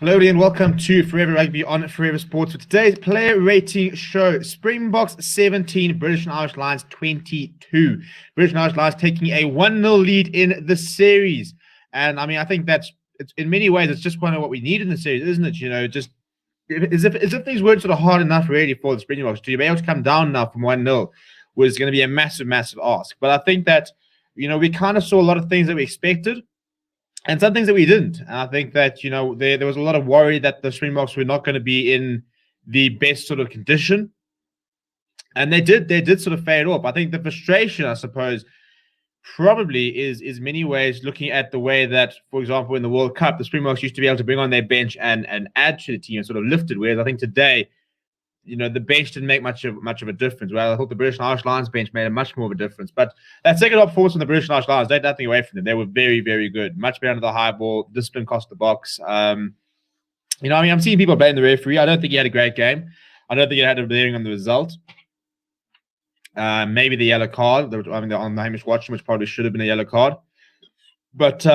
Hello and welcome to Forever Rugby on Forever Sports. For today's player rating show, Springboks 17, British and Irish Lions 22. British and Irish Lions taking a 1-0 lead in the series. And I mean, I think it's in many ways, it's just kind of what we need in the series, isn't it? You know, just as if things weren't sort of hard enough really for the Springboks to be able to come down now from 1-0 was going to be a massive, massive ask. But I think that, you know, we kind of saw a lot of things that we expected and some things that we didn't. And I think that, you know, there was a lot of worry that the Springboks were not going to be in the best sort of condition. And they did sort of fade off. I think the frustration, I suppose, probably is many ways looking at the way that, for example, in the World Cup, the Springboks used to be able to bring on their bench and add to the team and sort of lift it. Whereas I think today, you know, the bench didn't make much of a difference. Well, I thought the British and Irish Lions bench made a much more of a difference. But that second up force from the British and Irish Lions, take nothing away from them. They were very, very good. Much better under the high ball. Discipline cost the box. You know, I mean, I'm seeing people blame the referee. I don't think he had a great game. I don't think he had a bearing on the result. Maybe the yellow card. I mean, on the Hamish Watson, which probably should have been a yellow card. But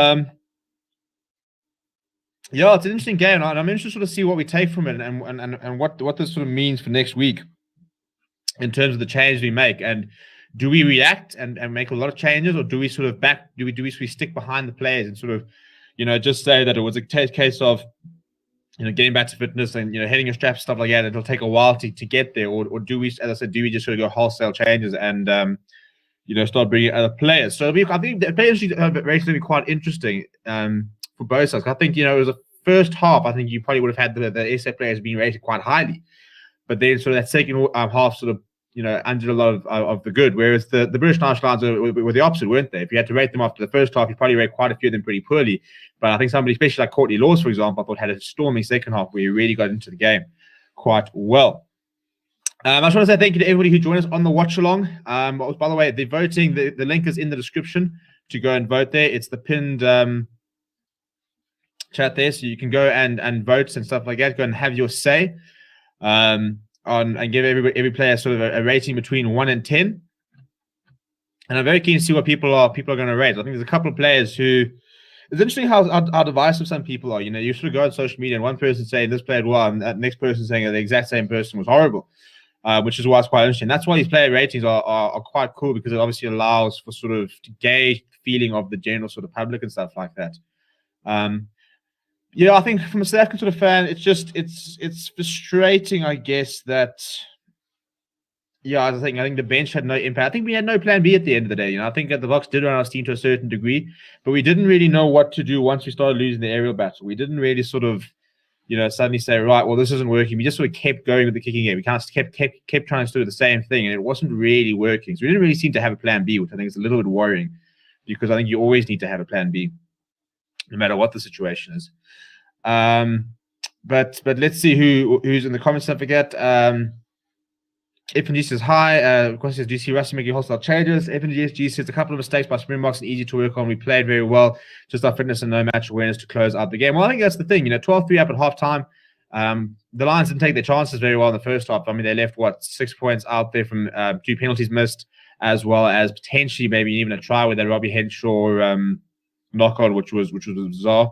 yeah, it's an interesting game, and I'm interested to sort of see what we take from it and what this sort of means for next week in terms of the changes we make. And do we react and make a lot of changes, or do we sort of stick behind the players and sort of, you know, just say that it was a case of, you know, getting back to fitness and, you know, heading your straps, stuff like that. It'll take a while to get there, or do we, as I said, do we just sort of go wholesale changes and you know, start bringing other players? So I think the players race is going to be quite interesting for both sides. I think, you know, it was a first half, I think you probably would have had the SA players being rated quite highly, but then sort of that second half sort of, you know, undid a lot of the good. Whereas the British and Irish Lions were the opposite, weren't they? If you had to rate them after the first half, you probably rate quite a few of them pretty poorly. But I think somebody, especially like Courtney Laws, for example, I thought had a storming second half where he really got into the game quite well. I just want to say thank you to everybody who joined us on the watch along. By the way, the voting, the link is in the description to go and vote there. It's the pinned chat there, so you can go and vote and stuff like that. Go and have your say and give every player sort of a rating between 1 and 10. And I'm very keen to see what people are going to rate. I think there's a couple of players who. It's interesting how divisive some people are. You know, you sort of go on social media and one person saying this played well, and that next person saying that the exact same person was horrible, which is why it's quite interesting. That's why these player ratings are quite cool, because it obviously allows for sort of to gauge the feeling of the general sort of public and stuff like that. You know, I think from a South African sort of fan, it's frustrating, I guess, that. Yeah, I think the bench had no impact. I think we had no plan B at the end of the day. You know, I think that the Boks did run our team to a certain degree, but we didn't really know what to do once we started losing the aerial battle. We didn't really sort of, you know, suddenly say, right, well, this isn't working. We just sort of kept going with the kicking game. We kind of kept trying to do the same thing, and it wasn't really working. So we didn't really seem to have a plan B, which I think is a little bit worrying, because I think you always need to have a plan B, no matter what the situation is. But let's see who's in the comments. Don't forget. FNG says hi. Of course, says, do you see Rusty making hostile changes? FNG says a couple of mistakes by Springboks and easy to work on. We played very well. Just our fitness and no match awareness to close out the game. Well, I think that's the thing. You know, 12-3 up at halftime. The Lions didn't take their chances very well in the first half. I mean, they left 6 points out there from 2 penalties missed, as well as potentially maybe even a try with that Robbie Henshaw knockout, which was bizarre.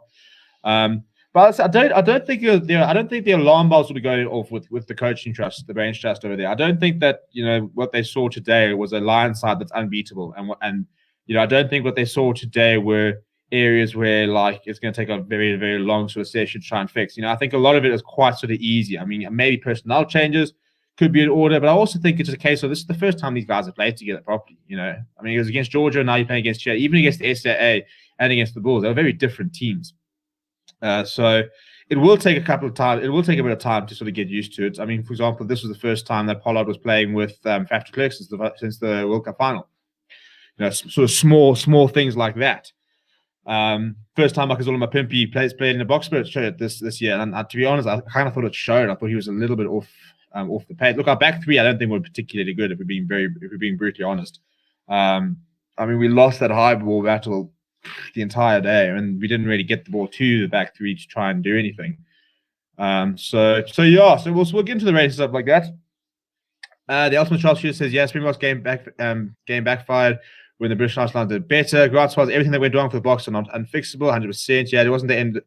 But I don't think the alarm bells will be going off with the coaching trust, the brains trust over there. I don't think that, you know, what they saw today was a Lions side that's unbeatable, and you know, I don't think what they saw today were areas where like it's going to take a very, very long sort of session to try and fix. You know, I think a lot of it is quite sort of easy. I mean, maybe personnel changes could be in order, but I also think it's just a case of this is the first time these guys have played together properly. You know, I mean, it was against Georgia, now you're playing against Chile, even against the SAA and against the Bulls. They were very different teams. So it will take a couple of time. It will take a bit of time to sort of get used to it. I mean, for example, this was the first time that Pollard was playing with Faf de Klerk since the World Cup final. You know, sort of small things like that. First time Makazole Mapimpi played in the box spirit shirt this year, and to be honest, I kind of thought it showed. I thought he was a little bit off the pace. Look, our back three, I don't think were particularly good. If we're being brutally honest. I mean, we lost that high ball battle the entire day, and we didn't really get the ball to the back three to try and do anything. So we'll get into the race and stuff like that. The ultimate Charles Shooter says, yeah, Springboks game backfired when the British Lions did better. Grant says everything that went wrong for the Boks are not unfixable, 100%. Yeah, it wasn't the end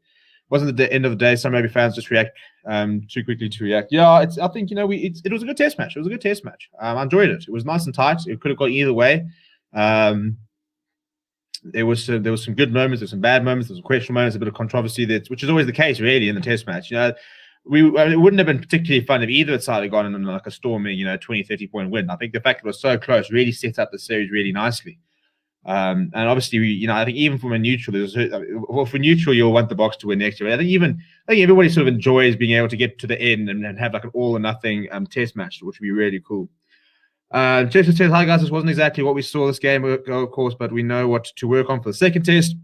wasn't the end of the day. Some maybe fans just react too quickly to react. Yeah, I think it was a good test match. It was a good test match. I enjoyed it. It was nice and tight. It could have gone either way. There was some good moments, there's some bad moments, there's some questionable moments, a bit of controversy, which is always the case really in the test match. It wouldn't have been particularly fun if either side had gone in like a storming 20-30 point win. I think the fact it was so close really set up the series really nicely. And obviously, I think even from a neutral, for neutral, you'll want the Boks to win next year. But I think everybody sort of enjoys being able to get to the end and have like an all or nothing test match, which would be really cool. Jason says, hi guys, this wasn't exactly what we saw this game, of course, but we know what to work on for the second test.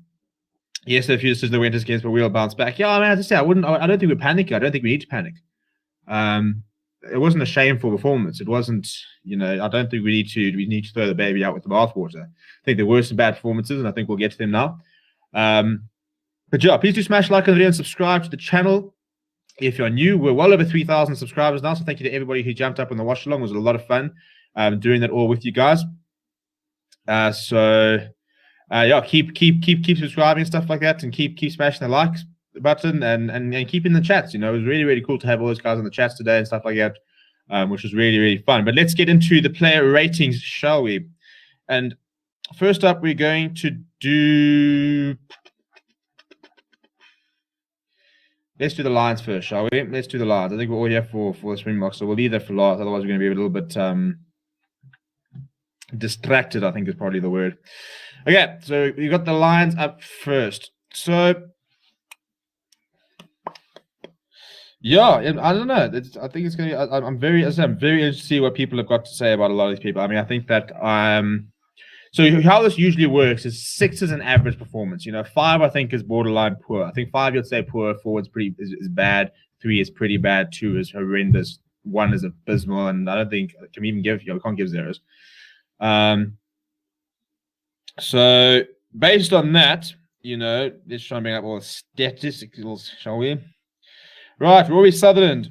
Yes, a few decisions that went against, but we'll bounce back. Yeah, I mean, as I say, I don't think we're panicking. I don't think we need to panic. It wasn't a shameful performance. It wasn't, I don't think we need to throw the baby out with the bathwater. I think there were some bad performances, and I think we'll get to them now. But yeah, please do smash like on the video and subscribe to the channel. If you're new, we're well over 3,000 subscribers now, so thank you to everybody who jumped up on the watch along. It was a lot of fun doing that all with you guys. Yeah, keep subscribing and stuff like that, and keep smashing the like button and keep in the chats. It was really, really cool to have all those guys on the chats today and stuff like that, which was really, really fun. But let's get into the player ratings, shall we? And first up, we're going to do. Let's do the Lions first, shall we? Let's do the Lions. I think we're all here for the Springboks, so we'll leave that for last. Otherwise, we're going to be a little bit distracted, I think is probably the word. Okay, so we got the Lions up first. So, yeah, I don't know. I think it's going to be. I'm very interested to see what people have got to say about a lot of these people. I mean, I think that so how this usually works is 6 is an average performance. 5 I think is borderline poor. I think 5 you'd say poor, 4 is bad, 3 is pretty bad, 2 is horrendous, 1 is abysmal, and I don't think we can't give zeros. So based on that, let's try and bring up all the statistics, shall we? Right, Rory Sutherland.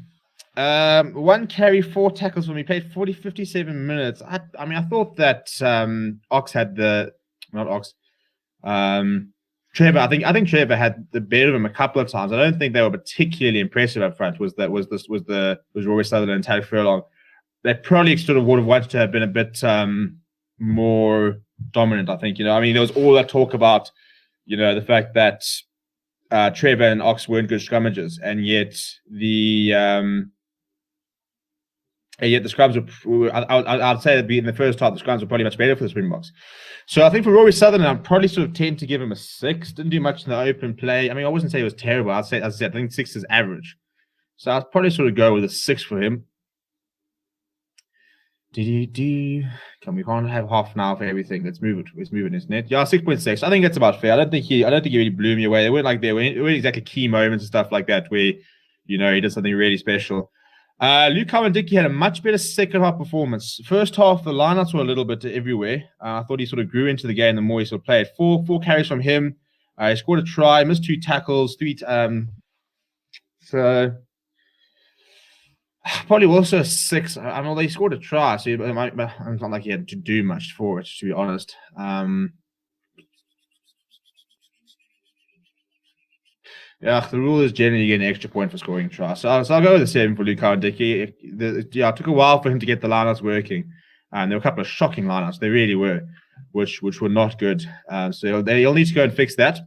1 carry, 4 tackles when we played 57 minutes. I thought that Trevor. I think Trevor had the better of him a couple of times. I don't think they were particularly impressive up front. Was Rory Sutherland and Tadek Furlong. They probably sort of would have wanted to have been a bit more dominant. I think there was all that talk about the fact that Trevor and Ox weren't good scrummages, and yet the scrums were. I'd say that in the first half, the scrums were probably much better for the Springboks. So I think for Rory Sutherland, I'm probably sort of tend to give him a 6. Didn't do much in the open play. I mean, I wouldn't say it was terrible. I'd say, as I said, I think 6 is average. So I'd probably sort of go with a 6 for him. We can't have half an hour for everything. Let's move it. Let's move it, isn't it? Yeah, 6.6. I think that's about fair. I don't think he really blew me away. There weren't exactly key moments and stuff like that where he did something really special. Luke Cowan-Dickey had a much better second half performance. First half, the lineouts were a little bit everywhere. I thought he sort of grew into the game the more he sort of played. Four carries from him. He scored a try, missed 2 tackles, 3. So probably also a 6. Although he scored a try, so it's not like he had to do much for it, to be honest. Yeah, the rule is generally you get an extra point for scoring a try. So I'll go with a 7 for Luke Cowan-Dickey. It took a while for him to get the lineouts working. And there were a couple of shocking lineouts. They really were, which were not good. So they'll need to go and fix that.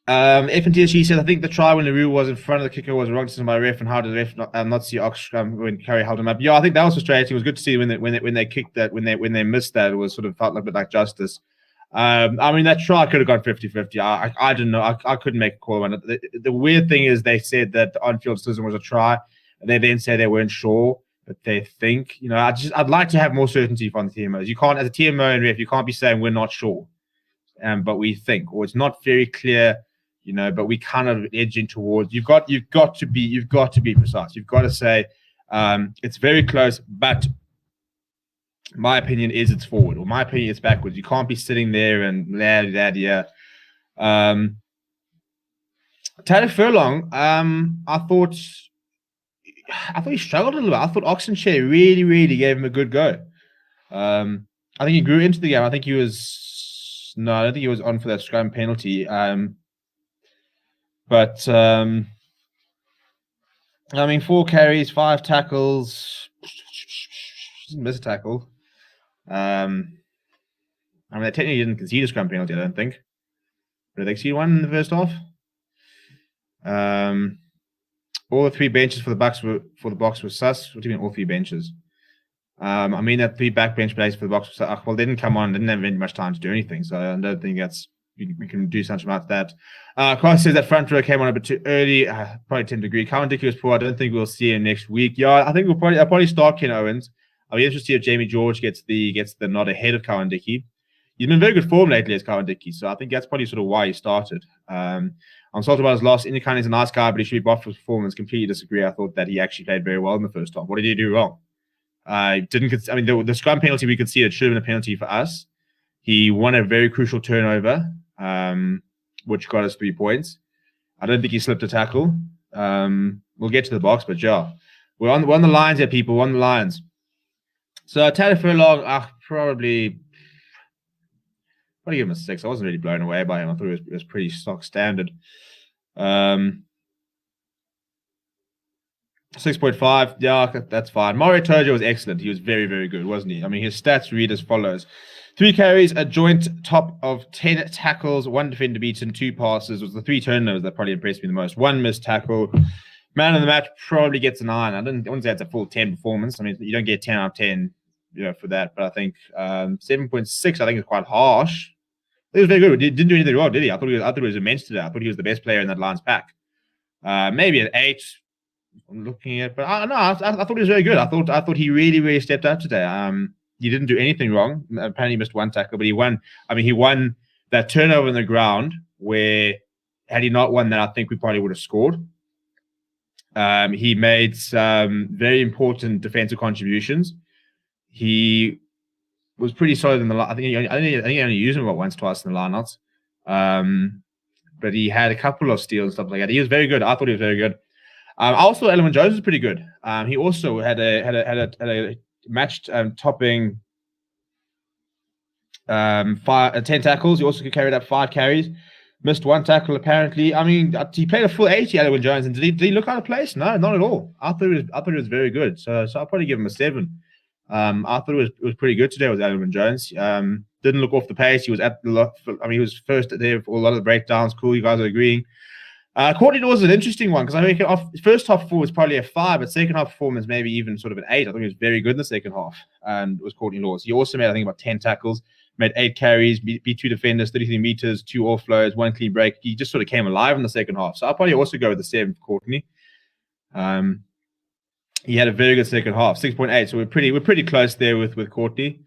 FNTSG said, I think the try when the rule was in front of the kicker was a wrong decision by ref, and how did the ref not see Ox when Curry held him up? Yeah, I think that was frustrating. It was good to see when they kicked that, when they missed that, it was sort of felt a bit like justice. That try could have gone 50-50. I don't know. I couldn't make a call on it. The weird thing is they said that the on-field decision was a try. They then say they weren't sure, but they think. I'd like to have more certainty from the TMOs. You can't, as a TMO and ref, you can't be saying we're not sure, but we think, or it's not very clear. But we kind of edging towards. You've got to be precise. You've got to say it's very close, but my opinion is it's forward, or my opinion is backwards. You can't be sitting there and yeah. Tadek Furlong, I thought he struggled a little bit. I thought Oxenshare really, really gave him a good go. I think he grew into the game. I don't think he was on for that scrum penalty. But I mean, 4 carries, 5 tackles, didn't miss a tackle. I mean, they technically didn't concede a scrum penalty, I don't think. Did they concede one in the first half? All the 3 benches for the Boks were sus. What do you mean all 3 benches? I mean that 3 backbench players for the Boks were sus. Well, they didn't come on, didn't have very much time to do anything, so I don't think we can do something about that. Cross says that front row came on a bit too early. Probably tend to agree. Cowan Dickey was poor. I don't think we'll see him next week. Yeah, I think I'll probably start Ken Owens. I'll be interested to see if Jamie George gets the nod ahead of Cowan Dickey. He's been in very good form lately as Cowan Dickey, so I think that's probably sort of why he started. I'm salty about his loss. Indican is a nice guy, but he should be buffed for his performance. Completely disagree. I thought that he actually played very well in the first half. What did he do wrong? The scrum penalty we could see it should have been a penalty for us. He won a very crucial turnover, which got us 3 points. I don't think he slipped a tackle. We'll get to the Boks, but yeah, we're on the lines here, people. We're on the lines. So Taylor Furlong, probably give him a 6. I wasn't really blown away by him. I thought it was pretty stock standard. 6.5. Yeah, that's fine. Mario Tojo was excellent. He was very, very good, wasn't he? I mean, his stats read as follows: 3 carries, a joint top of 10 tackles, 1 defender beaten, 2 passes. Was the 3 turnovers that probably impressed me the most. 1 missed tackle. Man of the match probably gets a 9. I wouldn't say it's a full 10 performance. I mean, you don't get 10 out of 10, for that. But I think 7.6, I think, is quite harsh. He was very good. He didn't do anything wrong, did he? I thought he was immense today. I thought he was the best player in that Lions pack. Maybe an 8. I'm looking at, but I thought he was very good. I thought he really, really stepped up today. He didn't do anything wrong. Apparently, he missed 1 tackle, but he won. I mean, he won that turnover in the ground where, had he not won that, I think we probably would have scored. He made some very important defensive contributions. He was pretty solid in the line. I think he only used him about once, twice in the lineouts. But he had a couple of steals and stuff like that. He was very good. I thought he was very good. Also, Elwyn Jones was pretty good. He also had a matched topping 10 tackles. He also carried up 5 carries. Missed 1 tackle apparently. I mean, he played a full 80, Elwyn Jones, and did he look out of place? No, not at all. I thought it was very good. So I'll probably give him a 7. I thought it was pretty good today with Elwyn Jones. Didn't look off the pace. He was he was first there for a lot of the breakdowns. Cool, you guys are agreeing. Courtney Laws is an interesting one because I think first half 4 was probably a 5, but second half performance maybe even sort of an 8. I think he was very good in the second half. And it was Courtney Laws. He also made, I think, about 10 tackles, made 8 carries, beat 2 defenders, 33 meters, 2 offloads, 1 clean break. He just sort of came alive in the second half. So I'll probably also go with the 7 for Courtney. He had a very good second half, 6.8. So we're pretty close there with Courtney.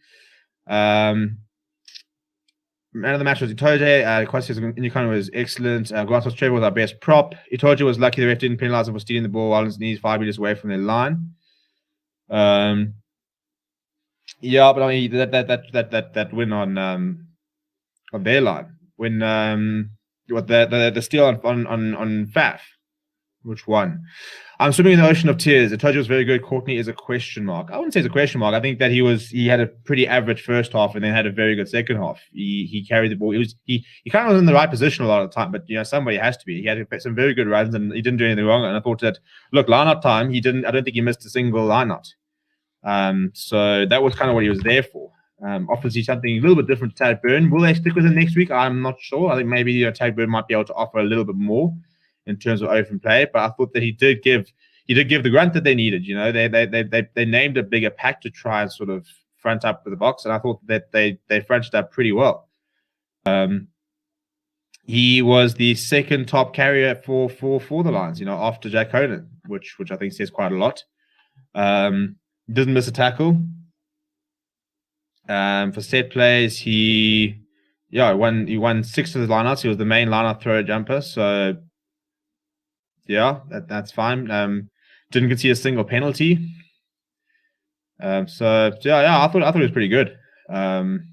Man of the match was Itoje. Kwasi's Inyekano was excellent. Grantos Trevor was our best prop. Itoje was lucky the ref didn't penalize him for stealing the ball while on his knees 5 meters away from their line. Yeah, but I mean that win on their line when the steal on Faf, which one? I'm swimming in the ocean of tears. Itoje was very good. Courtney is a question mark. I wouldn't say it's a question mark. I think that he had a pretty average first half and then had a very good second half. He carried the ball. He kind of was in the right position a lot of the time, but somebody has to be. He had some very good runs and he didn't do anything wrong. And I thought that line-up time, I don't think he missed a single line-out. So that was kind of what he was there for. Obviously something a little bit different to Tag Byrne. Will they stick with him next week? I'm not sure. I think maybe Tag Byrne might be able to offer a little bit more in terms of open play, but I thought that he did give the grunt that they needed. They named a bigger pack to try and sort of front up with the Boks, and I thought that they fronted up pretty well. He was the second top carrier for the Lions, after Jack Conan, which I think says quite a lot. Didn't miss a tackle. For set plays, he won 6 of the lineouts. He was the main lineout thrower jumper, so yeah, that's fine. Didn't concede a single penalty. So yeah, I thought it was pretty good. Tom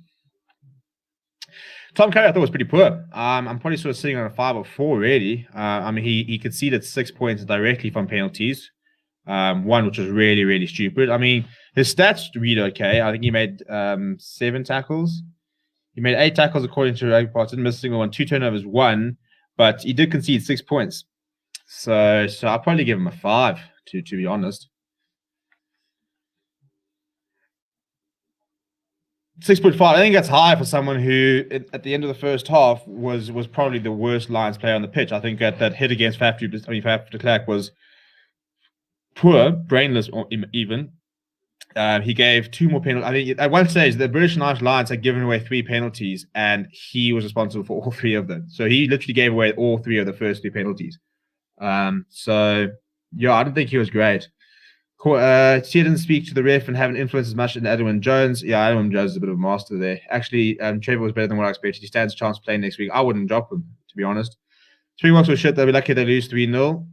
Curry, I thought was pretty poor. I'm probably sort of sitting on a 5 or 4 really. He conceded 6 points directly from penalties. One which was really, really stupid. I mean, his stats read okay. I think he made 7 tackles. He made 8 tackles according to Rugby Parts. Didn't miss a single one. 2 turnovers, 1. but he did concede 6 points. So I'll probably give him a 5, to be honest. 6.5. I think that's high for someone who, at the end of the first half, was probably the worst Lions player on the pitch. I think that hit against Faf de Klerk was poor, brainless, or even. He gave 2 more penalties. I think at one stage, the British and Irish Lions had given away 3 penalties, and he was responsible for all 3 of them. So he literally gave away all 3 of the first 3 penalties. So yeah, I don't think he was great. She didn't speak to the ref and haven't influenced as much in Edwin Jones. Yeah, Edwin Jones is a bit of a master there. Actually, Trevor was better than what I expected. He stands a chance of playing next week. I wouldn't drop him, to be honest. Springboks were shit. They'll be lucky they lose 3-0.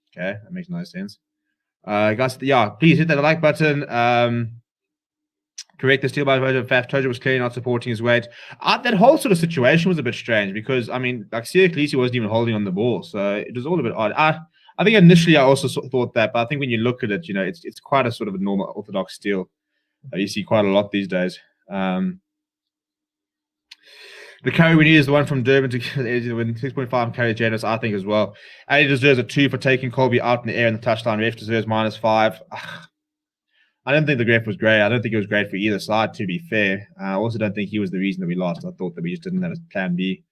Okay, that makes no sense. Guys, yeah, please hit that like button. Correct the steal by version of Faf. Tojo was clearly not supporting his weight. That whole sort of situation was a bit strange because, I mean, like, Siya Khaleesi wasn't even holding on the ball. So it was all a bit odd. I think initially I also thought that, but I think when you look at it, it's quite a sort of a normal orthodox steal. You see quite a lot these days. The carry we need is the one from Durban to win 6.5 carry generous, I think, as well. And he deserves a 2 for taking Colby out in the air in the touchline. Ref deserves -5. I don't think the ref was great. I don't think it was great for either side, to be fair. I also don't think he was the reason that we lost. I thought that we just didn't have a plan B.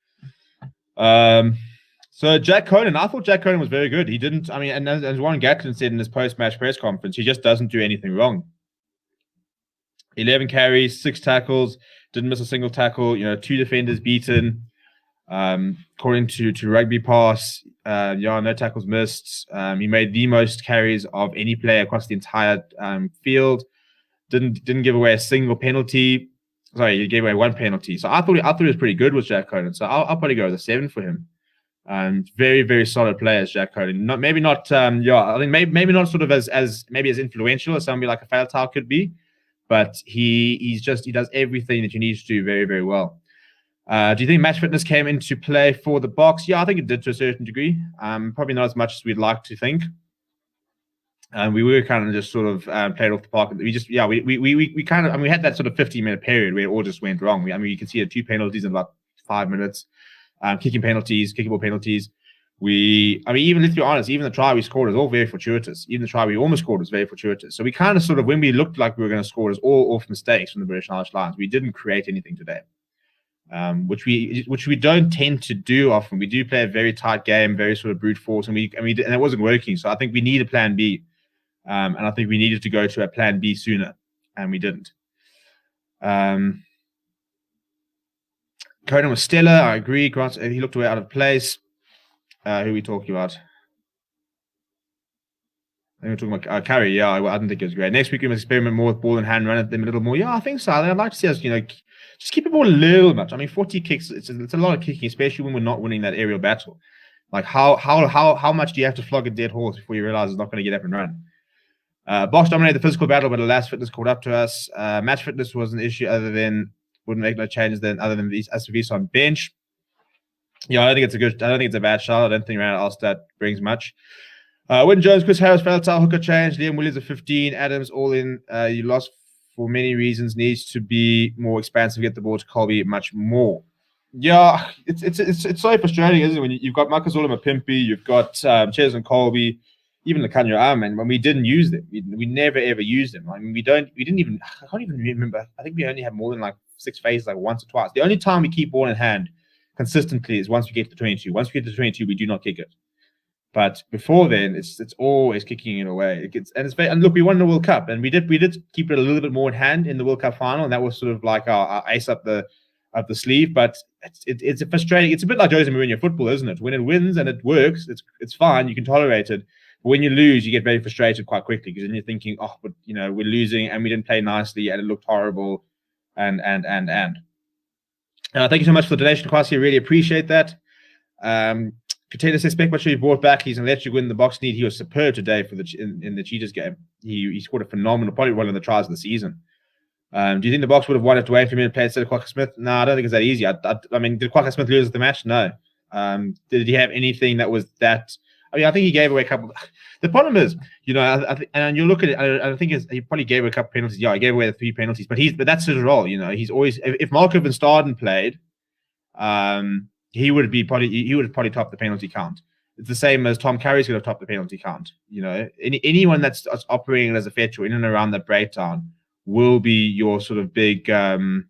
So Jack Conan, I thought Jack Conan was very good. He didn't, I mean, and as Warren Gatlin said in his post-match press conference, he just doesn't do anything wrong. 11 carries, 6 tackles, didn't miss a single tackle, 2 defenders beaten. According to Rugby Pass, no tackles missed. He made the most carries of any player across the entire field. Didn't give away a single penalty. Sorry, he gave away 1 penalty. So I thought he was pretty good with Jack Conan. So I'll probably go with a 7 for him. Very, very solid players, Jack Conan. I think maybe not sort of as influential as somebody like a Faletau could be, but he does everything that you need to do very, very well. Do you think match fitness came into play for the Boks? Yeah, I think it did to a certain degree. Probably not as much as we'd like to think. We were kind of just sort of played off the park. We kind of, we had that sort of 15-minute period where it all just went wrong. You can see 2 penalties in about 5 minutes. Kicking penalties, kickable penalties. Even let's be honest, even the try we scored was all very fortuitous. Even the try we almost scored was very fortuitous. So we kind of sort of, when we looked like we were going to score, it was all off mistakes from the British and Irish Lions. We didn't create anything today, which we don't tend to do often. We do play a very tight game, very sort of brute force, and it wasn't working. So I think we need a plan B, and I think we needed to go to a plan B sooner, and we didn't. Conan was stellar. I agree. Grant, he looked way out of place. Who are we talking about? I think we're talking about Carey. Yeah, I didn't think it was great. Next week we must experiment more with ball and hand, run at them a little more. Yeah, I think so. I'd like to see us, just keep the ball a little much. 40 kicks. It's a lot of kicking, especially when we're not winning that aerial battle. Like how much do you have to flog a dead horse before you realize it's not going to get up and run? Box dominated the physical battle, but alas, fitness caught up to us. Match fitness was an issue wouldn't make no changes other than as for on bench. Yeah, I don't think it's a bad shot. I don't think Rand Alstad brings much. Wynn Jones, Chris Harris, Faletau, hooker change, Liam Williams at 15, Adams all in. You lost for many reasons. Needs to be more expansive. Get the ball to Colby much more. Yeah, it's so frustrating, isn't it? When you've got Marcus Olema Pimpy, you've got Ches and Colby, even Lakanya Arman. When we didn't use them, we never ever used them. We didn't even. I can't even remember. I think we only had more than 6 phases, once or twice. The only time we keep ball in hand consistently is once we get to 22. Once we get to 22, we do not kick it. But before then, it's always kicking it away. And look, we won the World Cup, and we did keep it a little bit more in hand in the World Cup final, and that was sort of like our ace up the sleeve. But it's frustrating. It's a bit like Jose Mourinho football, isn't it? When it wins and it works, it's fine. You can tolerate it. But when you lose, you get very frustrated quite quickly because then you're thinking, but we're losing and we didn't play nicely and it looked horrible. And thank you so much for the donation, Kwasi. I really appreciate that. Katela says, "Spec, sure you brought back. He's going to let you win the box need." He was superb today in the Cheetahs game. He scored a phenomenal, probably one of the tries of the season. Do you think the Box would have won if Dwayne Firmino played instead of Quacker Smith? No, I don't think it's that easy. Did Quacker Smith lose the match? No. Did he have anything that was that? I think he gave away a couple. The problem is, and you look at it, I think he probably gave away a couple penalties. Yeah, he gave away the 3 penalties, but that's his role. He's always, if Marco van Staden played, he would have probably topped the penalty count. It's the same as Tom Curry's going to top the penalty count. Anyone that's operating as a fetcher in and around that breakdown will be your sort of big penalty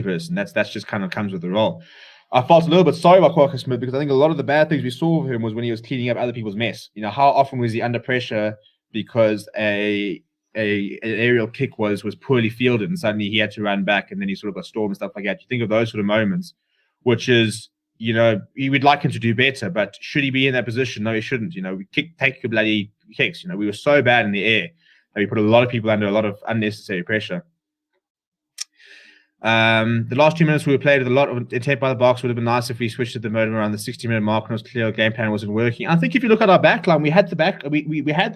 person. That's just kind of comes with the role. I felt a little bit sorry about Qualker Smith because I think a lot of the bad things we saw of him was when he was cleaning up other people's mess. How often was he under pressure because an aerial kick was poorly fielded and suddenly he had to run back and then he sort of got stormed and stuff like that. You think of those sort of moments, which is, you would like him to do better, but should he be in that position? No, he shouldn't. We take bloody kicks. We were so bad in the air that we put a lot of people under a lot of unnecessary pressure. The last 2 minutes we were played with a lot of intent by the box. Would have been nice if we switched at the modem around the 60-minute mark and it was clear the game plan wasn't working. I think if you look at our back line, we had the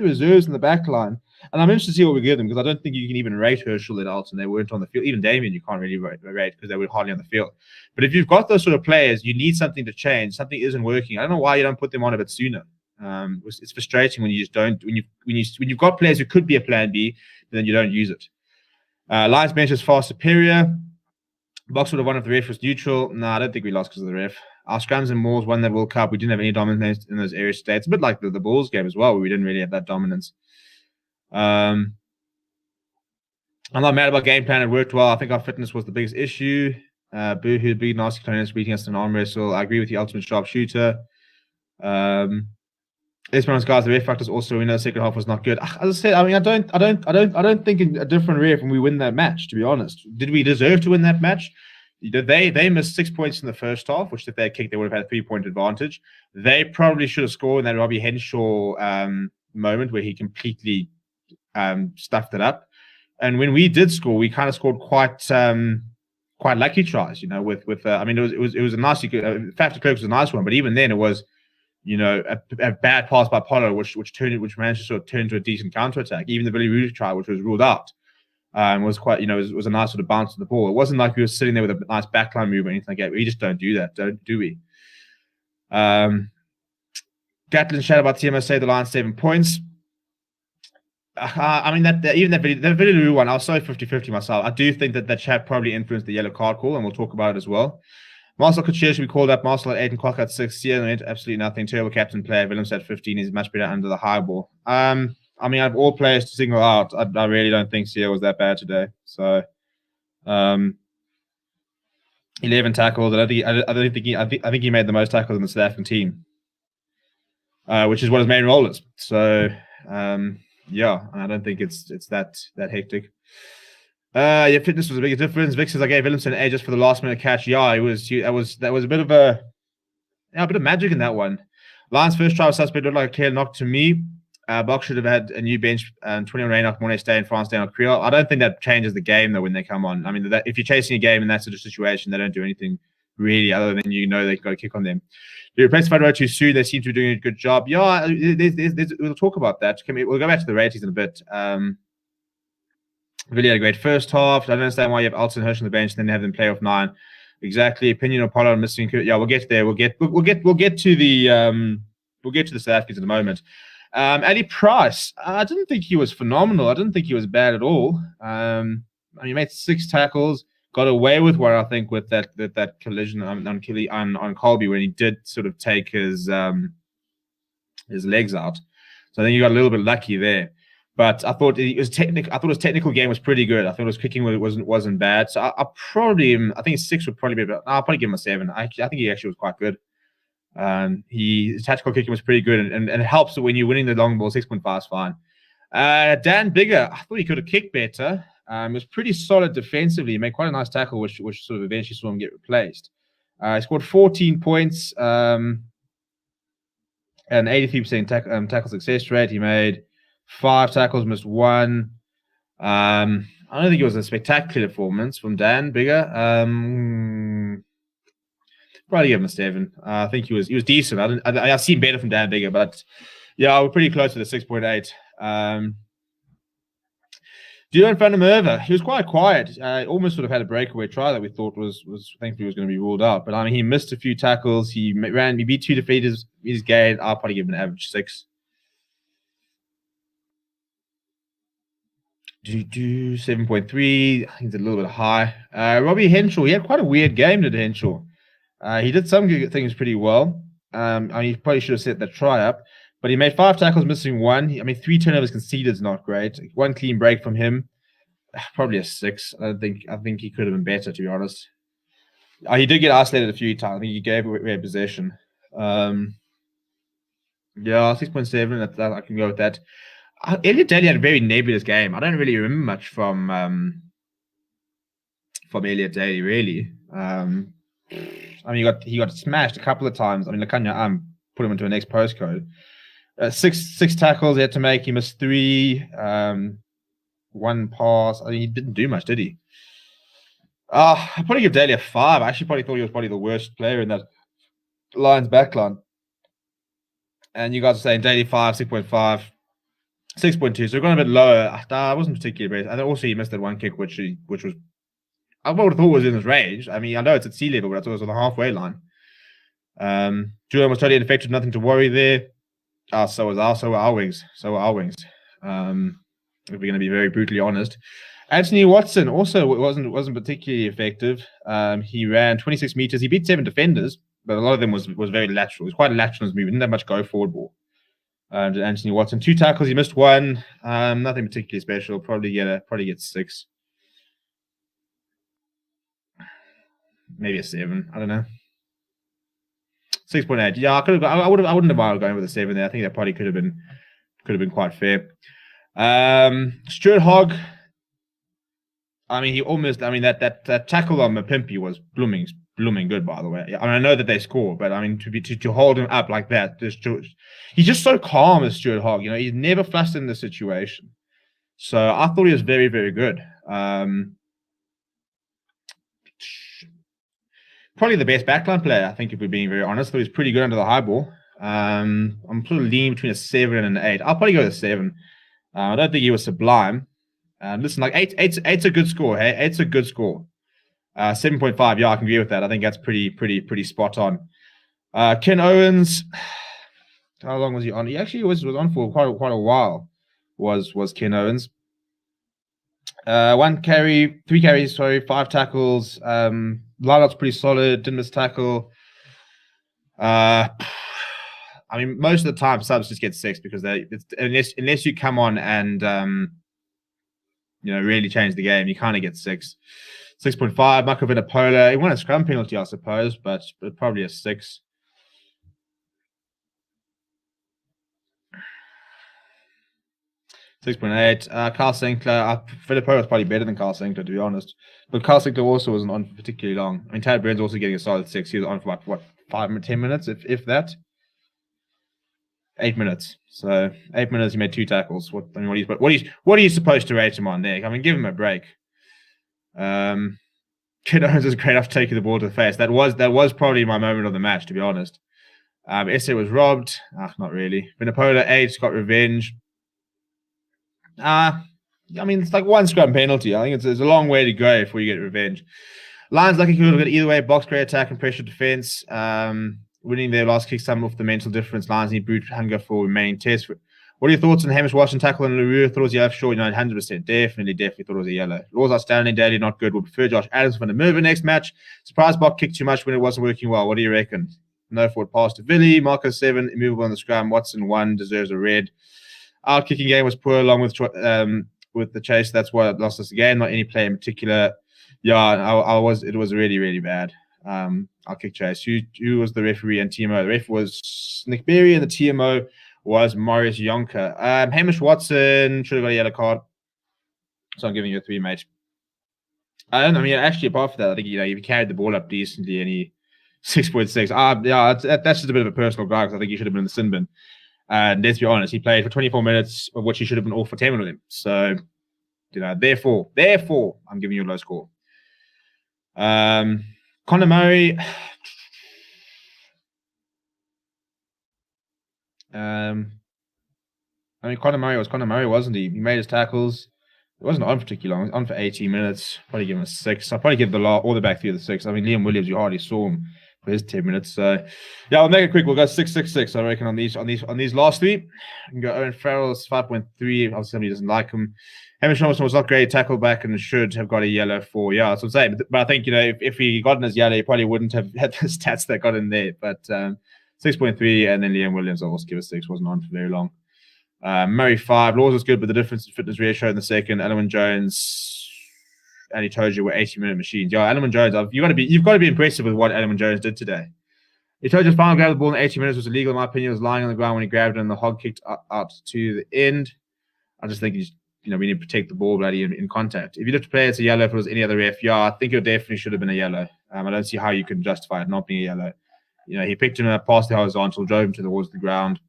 reserves in the back line, and I'm interested to see what we give them because I don't think you can even rate Herschel and Alton. They weren't on the field. Even Damien, you can't really rate because they were hardly on the field. But if you've got those sort of players, you need something to change. Something isn't working. I don't know why you don't put them on a bit sooner. It's frustrating when you just don't. When you've got players who could be a plan B, then you don't use it. Lions bench is far superior. Box would have won if the ref was neutral. No, I don't think we lost because of the ref. Our scrums and mauls won that World Cup. We didn't have any dominance in those area states. A bit like the Bulls game as well, where we didn't really have that dominance. I'm not mad about game plan. It worked well. I think our fitness was the biggest issue. Boohoo, big nasty clearness, beating us in an arm wrestle. I agree with the ultimate sharpshooter. Esperance guys, the ref factors also, we know the second half was not good. As I said, I don't think a different ref when we win that match, to be honest. Did we deserve to win that match? They missed 6 points in the first half, which if they had kicked, they would have had a 3-point advantage. They probably should have scored in that Robbie Henshaw moment where he completely stuffed it up. And when we did score, we kind of scored quite lucky tries, it was a nice Faf de Klerk was a nice one, but even then it was a bad pass by Pollard, which managed to sort of turn into a decent counterattack. Even the Billy Rudy try, which was ruled out, was quite, was a nice sort of bounce to the ball. It wasn't like we were sitting there with a nice backline move or anything like that. We just don't do that, do we? Gatlin chat about TMO, the Lions 7 points. Even that video one, I was so 50-50 myself. I do think that chat probably influenced the yellow card call, and we'll talk about it as well. Marcel Couture should be called up. Marcel at 8 and Kwak at 6. Yeah, absolutely nothing. Terrible captain player. Willems at 15 is much better under the high ball. Out of all players to single out, I really don't think Sia was that bad today. So, 11 tackles. I think he made the most tackles in the South African team, which is what his main role is. So, yeah, I don't think it's that hectic. Fitness was a big difference. Vic says I gave Williamson an A just for the last minute catch. Yeah, that was a bit of a bit of magic in that one. Lions first try was suspect, looked like a clear knock to me. Box should have had a new bench. 21 Reinach, Mornay Stay and France down on Creole. I don't think that changes the game though when they come on. If you're chasing a game in that sort of situation, they don't do anything really other than they've got to kick on them. They replaced Federer too soon. They seem to be doing a good job. Yeah, we'll talk about that. We'll go back to the ratings in a bit. Really had a great first half. I don't understand why you have Alton Hirsch on the bench and then have them play off 9. Exactly. Opinion of Pollard missing. Yeah, we'll get there. We'll get to the South Africans in a moment. Ali Price, I didn't think he was phenomenal. I didn't think he was bad at all. He made 6 tackles, got away with one, I think, with that collision on Colby when he did sort of take his legs out. So I think he got a little bit lucky there. But I thought his technical game was pretty good. I thought his kicking wasn't bad. So I think 6 would probably be about. I'll probably give him a 7. I think he actually was quite good. His tactical kicking was pretty good, and it helps when you're winning the long ball. 6.5 is fine. Dan Bigger, I thought he could have kicked better. He was pretty solid defensively. He made quite a nice tackle, which sort of eventually saw him get replaced. He scored 14 points, an 83% tackle success rate. He made 5 tackles, missed 1. I don't think it was a spectacular performance from Dan Bigger. Probably give him a 7. I think he was decent. I've seen better from Dan Bigger, but yeah, we're pretty close to the 6.8. Dylan van der Merwe, he was quite quiet. Almost sort of had a breakaway try that we thought was thankfully was going to be ruled out. But he missed a few tackles. He beat 2 defeaters. He's gay. I'll probably give him an average 6. 7.3. I think it's a little bit high. Robbie Henshaw, he had quite a weird game, did Henshaw. He did some good things pretty well. I mean, he probably should have set the try up, but he made 5 tackles, missing 1. I mean, 3 turnovers conceded is not great. 1 clean break from him, probably a 6. I think he could have been better, to be honest. He did get isolated a few times. I think he gave away possession. Yeah, 6.7. I can go with that. Elliot Daly had a very nebulous game. I don't really remember much from Elliot Daly, really. I mean, he got smashed a couple of times. I mean, Lakanya put him into a next postcode. 6 tackles he had to make. He missed 3. 1 pass. I mean, he didn't do much, did he? I'd probably give Daly a 5. I actually probably thought he was probably the worst player in that Lions backline. And you guys are saying Daly 5, 6.5, 6.2. So we're going a bit lower. I wasn't particularly great. And also he missed that 1 kick, which was, I would have thought was in his range. I mean, I know it's at sea level, but I thought it was on the halfway line. Julian was totally ineffective, nothing to worry there. So were our wings. If we're going to be very brutally honest. Anthony Watson also wasn't particularly effective. He ran 26 meters. He beat 7 defenders, but a lot of them was very lateral. It was quite a lateral move. He didn't have much go forward ball. Anthony Watson, 2 tackles. He missed 1. Nothing particularly special. Probably get 6. Maybe a 7. I don't know. 6.8. Yeah, I wouldn't have minded going with a 7 there. I think that probably could have been quite fair. Stuart Hogg. I mean, that tackle on Mapimpi was blooming good, by the way. I mean, I know that they score, but I mean, to hold him up like that, he's just so calm as Stuart Hogg. You know, he's never flustered in the situation. So I thought he was very, very good. Probably the best backline player, I think, if we're being very honest. Though he's pretty good under the high ball. I'm sort of leaning between a 7 and an 8. I'll probably go with a 7. I don't think he was sublime. Listen, like 8's a good score. Hey, 8's a good score. 7.5, yeah, I can agree with that. I think that's pretty spot on. Ken Owens, how long was he on? He actually was on for quite a while. Was Ken Owens? 3 carries, 5 tackles. Lineup's pretty solid. Didn't miss tackle. I mean, most of the time subs just get 6 because unless you come on and really change the game, you kind of get 6. 6.5. Michael Vinapola. He won a scrum penalty, I suppose, but probably a 6. 6.8. Carl Sinclair. Vinapola was probably better than Carl Sinclair, to be honest. But Carl Sinclair also wasn't on for particularly long. I mean, Tad Burns also getting a solid 6. He was on for about, 5 10 minutes, if that. 8 minutes. So 8 minutes, he made 2 tackles. What are you supposed to rate him on there? I mean, give him a break. Kid Owens is great after taking the ball to the face. That was probably my moment of the match, to be honest. Esse was robbed. Not really. Vinapola 8 got revenge. I mean, it's like 1 scrum penalty. I think it's a long way to go before you get revenge. Lions lucky could have got either way. Box great attack and pressure defense. Winning their last kick, some off the mental difference. Lions need brute hunger for remaining tests. What are your thoughts on Hamish Washington tackle and LaRue? Thought it was yellow? Sure, 100%. Definitely thought it was a yellow. Laws outstanding, Daly not good. Would prefer Josh Adams for the Merva next match. Surprise Bok kicked too much when it wasn't working well. What do you reckon? No forward pass to Villy. Marco 7, immovable on the scrum. Watson 1, deserves a red. Our kicking game was poor along with the chase. That's why it lost us again. Not any play in particular. Yeah, it was really, really bad. I'll kick chase. Who was the referee and TMO? The ref was Nick Berry and the TMO was Maurice Yonker. Hamish Watson should have got a yellow card. So I'm giving you a 3, mate. Actually, apart from that, I think if he carried the ball up decently and he 6.6. That's just a bit of a personal guy because I think he should have been in the sin bin. And let's be honest, he played for 24 minutes, of which he should have been all for 10 with him. So, therefore, I'm giving you a low score. Conor Murray. Conor Murray, wasn't he? He made his tackles. It wasn't on particularly long. It was on for 18 minutes. Probably give him a 6. I'll probably give all the back 3 of the 6. I mean, Liam Williams, you hardly saw him. There's 10 minutes. So yeah, I'll make it quick. We'll go 6-6-6. I reckon on these last three. You can go Owen Farrell's 5.3. Obviously, somebody doesn't like him. Hamish Robinson was not great tackle back and should have got a yellow for. Yeah, that's what I'm saying. But I think, you know, if he got in his yellow, he probably wouldn't have had the stats that got in there. But 6.3, and then Liam Williams, I'll also give a 6. Wasn't on for very long. Murray 5. Laws was good, but the difference in fitness really showed in the second. Alun Jones, and he told you we're 80-minute machines. Yeah, Alun Jones, you've got to be impressive with what Alun Jones did today. He told you his final grab of the ball in 80 minutes was illegal. In my opinion, he was lying on the ground when he grabbed it, and the hog kicked out to the end. I just think he's, you know, we need to protect the ball bloody in contact. If you look to play, it's a yellow. If it was any other ref, yeah, I think it definitely should have been a yellow. I don't see how you can justify it not being a yellow. You know, he picked him up past the horizontal, drove him towards the ground.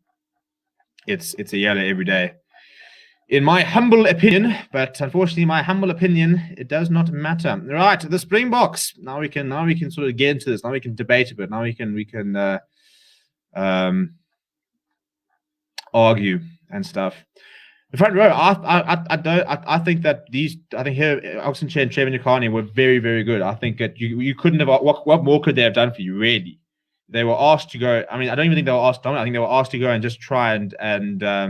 It's a yellow every day, in my humble opinion. But unfortunately, my humble opinion, it does not matter. Right, the Springboks. Now we can sort of get into this. Now we can debate a bit. Now we can argue and stuff. The front row, I think here Oxenchair and Trevor Nyakane were very, very good. I think that you couldn't have, what more could they have done for you, really? They were asked to go. I mean, I don't even think they were asked to dominate. I think they were asked to go and just try and I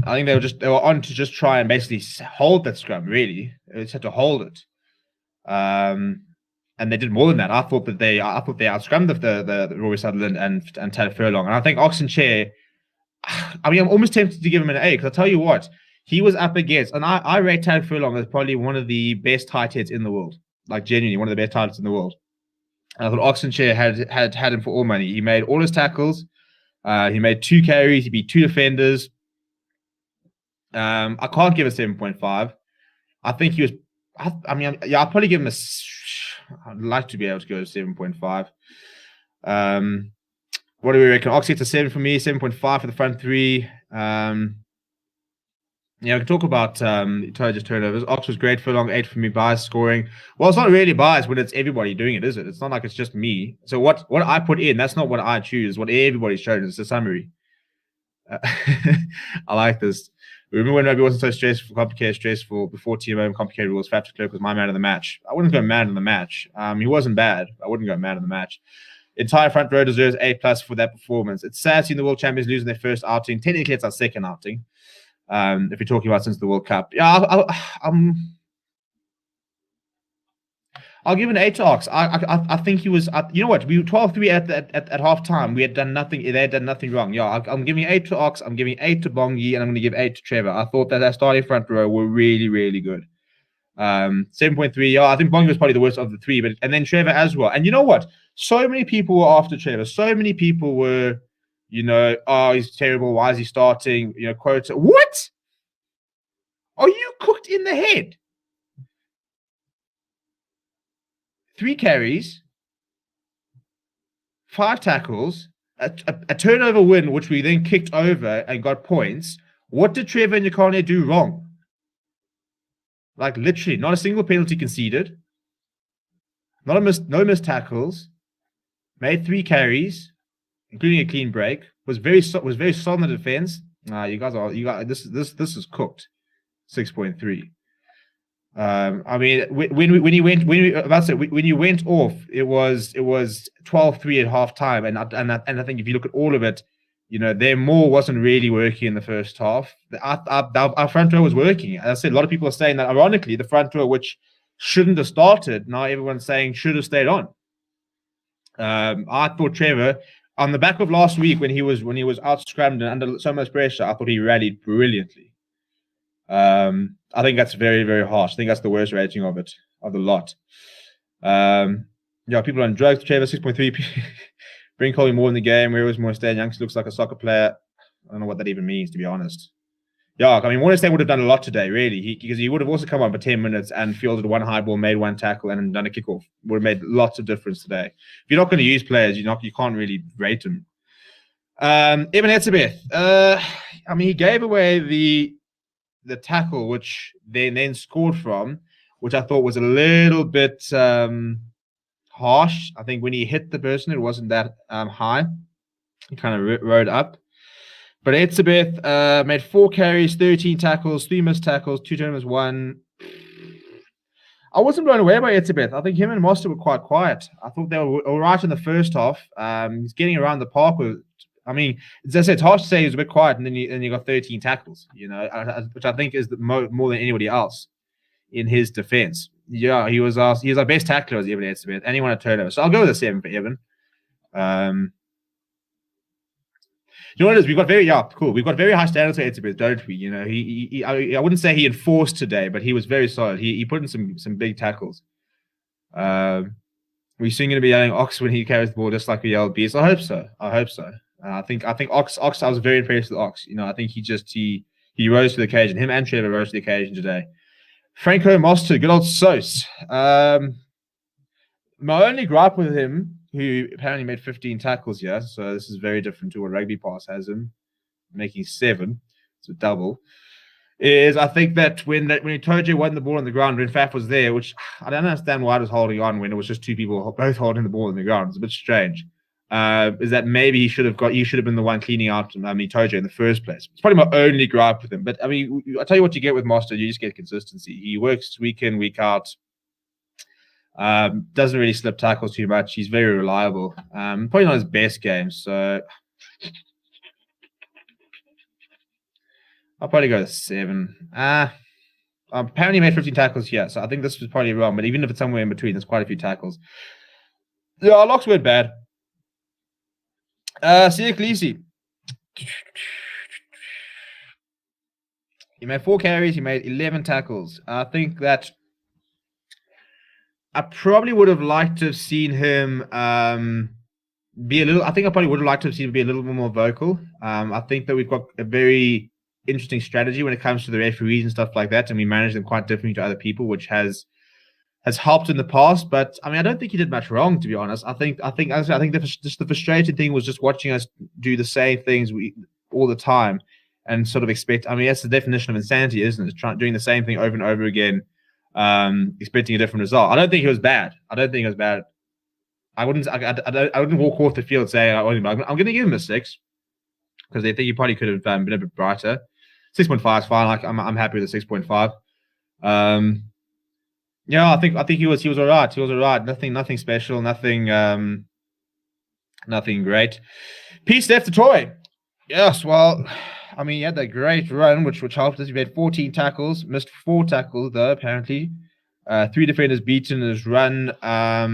think they were on to just try and basically hold that scrum. Really, they just had to hold it. And they did more than that. I thought they outscrummed the Rory Sutherland and Taylor Furlong. And I think Oxenchair, I mean, I'm almost tempted to give him an A, because I tell you what, he was up against, and I rate Taylor Furlong as probably one of the best tight heads in the world. Like, genuinely, one of the best tight heads in the world. And I thought Oxenchair had him for all money. He made all his tackles. He made 2 carries. He beat 2 defenders. I can't give a 7.5. I think he was. I mean, yeah, I'll probably give him a. I'd like to be able to go to 7.5. What do we reckon? Oxie's a 7 for me, 7.5 for the front 3. Yeah, we can talk about turnovers. Ox was great for a long 8 for me. Bias scoring. Well, it's not really biased when it's everybody doing it, is it? It's not like it's just me. So what I put in, that's not what I choose. What everybody's shown is a summary. I like this. Remember when Rugby wasn't so stressful before TMO and complicated rules? Fat Clerk was my man of the match. I wouldn't go man of the match. He wasn't bad. I wouldn't go man of the match. Entire front row deserves A+ for that performance. It's sad seeing the world champions losing their first outing. Technically, it's our second outing. If you're talking about since the World Cup, yeah, I'll give an 8 to Ox. I think he was. You know what? We were 12-3 at half time. We had done nothing. They had done nothing wrong. Yeah, I'm giving 8 to Ox. I'm giving 8 to Bongi, and I'm going to give 8 to Trevor. I thought that starting front row were really, really good. 7.3. Yeah, I think Bongi was probably the worst of the 3, and then Trevor as well. And you know what? So many people were after Trevor. So many people were, you know, oh, he's terrible. Why is he starting? You know, quotes. What? Are you cooked in the head? 3 carries, 5 tackles, a turnover win, which we then kicked over and got points. What did Trevor and Nyakane do wrong? Like, literally, not a single penalty conceded. No missed tackles. Made 3 carries, including a clean break. Was very solid in the defense. This is cooked. 6.3. I mean, when you went off, it was 12-3 at half time, and I think if you look at all of it, you know, their more wasn't really working in the first half. Our front row was working. As I said, a lot of people are saying that, ironically, the front row, which shouldn't have started, now everyone's saying should have stayed on. I thought Trevor, on the back of last week when he was out scrammed and under so much pressure, I thought he rallied brilliantly. I think that's very, very harsh. I think that's the worst rating of the lot. Yeah, people on drugs. Trevor 6.3. Bring Colby more in the game. Where was Mornstead? Youngster looks like a soccer player. I don't know what that even means, to be honest. Yeah, I mean, Mornstead would have done a lot today, really, because he would have also come on for 10 minutes and fielded 1 high ball, made 1 tackle, and done a kickoff. Would have made lots of difference today. If you're not going to use players, you can't really rate them. Evan Etzebeth. I mean, he gave away the tackle, which they then scored from, which I thought was a little bit harsh. I think when he hit the person, it wasn't that high. He kind of rode up. But Etzebeth made 4 carries, 13 tackles, 3 missed tackles, 2 turnovers, 1. I wasn't blown away by Etzebeth. I think him and Moster were quite quiet. I thought they were all right in the first half. He's getting around the park with. I mean, as I said, it's hard to say he was a bit quiet, and then you got 13 tackles. Which I think is more than anybody else in his defense. Yeah, he was our best tackler as Evan Etzebeth, and he won a turnover. So I'll go with a 7 for Evan. You know what it is? We've got very high standards for Etzebeth, don't we? I wouldn't say he enforced today, but he was very solid. He put in some big tackles. We're soon going to be yelling Ox when he carries the ball, just like we yelled Beast. I hope so. I think Ox. I was very impressed with Ox. I think he rose to the occasion. Him and Trevor rose to the occasion today. Franco Moster, good old Sos. My only gripe with him, who apparently made 15 tackles here, so this is very different to what Rugby Pass has him, making 7, it's a double, is I think that when Itoje won the ball on the ground, when Faf was there, which I don't understand why it was holding on when it was just two people both holding the ball on the ground. It's a bit strange. Is that maybe he should have been the one cleaning out Itoje in the first place. It's probably my only gripe with him. But I mean, I tell you what you get with Moster, you just get consistency. He works week in, week out. Doesn't really slip tackles too much. He's very reliable. Probably not his best game, so I'll probably go to 7. Apparently made 15 tackles here, so I think this was probably wrong. But even if it's somewhere in between, there's quite a few tackles. Yeah, our locks weren't bad. Siak Lisi. He made 4 carries. He made 11 tackles. I think that I probably would have liked to have seen him be a little. I think I probably would have liked to have seen him be a little bit more vocal. I think that we've got a very interesting strategy when it comes to the referees and stuff like that, and we manage them quite differently to other people, which has helped in the past. But I mean, I don't think he did much wrong, to be honest. I think the frustrating thing was just watching us do the same things all the time and sort of expect. I mean, that's the definition of insanity, isn't it? Doing the same thing over and over again. Expecting a different result. I don't think it was bad. I wouldn't walk off the field saying I'm going to give him a 6 because they think he probably could have been a bit brighter. 6.5 is fine. I'm happy with the 6.5. Yeah, I think he was all right. He was all right. Nothing special. Nothing great. Peace left to Toy. Yes, well, I mean, he had that great run, which helped us. He had 14 tackles, missed 4 tackles, though, apparently. 3 defenders beaten in his run. I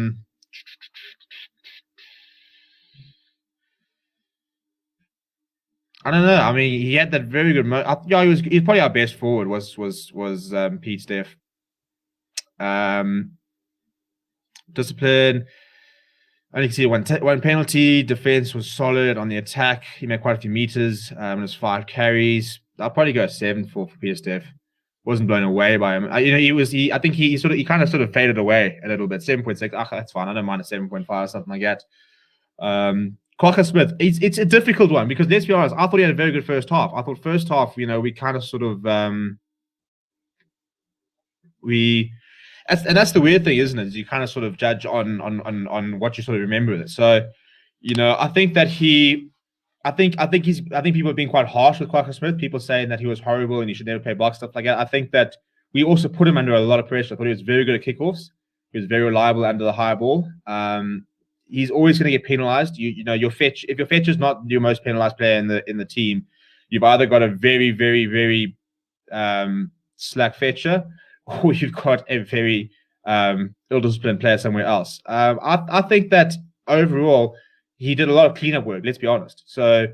don't know. I mean, he had that very good he's probably our best forward, was Pete Steph. Discipline. Only can see one penalty. Defense was solid on the attack. He made quite a few meters. It was 5 carries. I'll probably go 7 for Peter Steph. Wasn't blown away by him. I think he kind of faded away a little bit. 7.6. That's fine. I don't mind a 7.5 or something like that. Quokka Smith. It's a difficult one because let's be honest. I thought he had a very good first half. I thought first half, we kind of sort of and that's the weird thing, isn't it? Is you kind of sort of judge on what you sort of remember with it. So, I think that I think people are being quite harsh with Quokka Smith. People saying that he was horrible and he should never play block, stuff like that. I think that we also put him under a lot of pressure. I thought he was very good at kickoffs. He was very reliable under the high ball. He's always going to get penalized. Your fetch, if your fetch is not your most penalized player in the team, you've either got a very, very, very slack fetcher, or you've got a very ill-disciplined player somewhere else. I think that overall, he did a lot of cleanup work, let's be honest. So,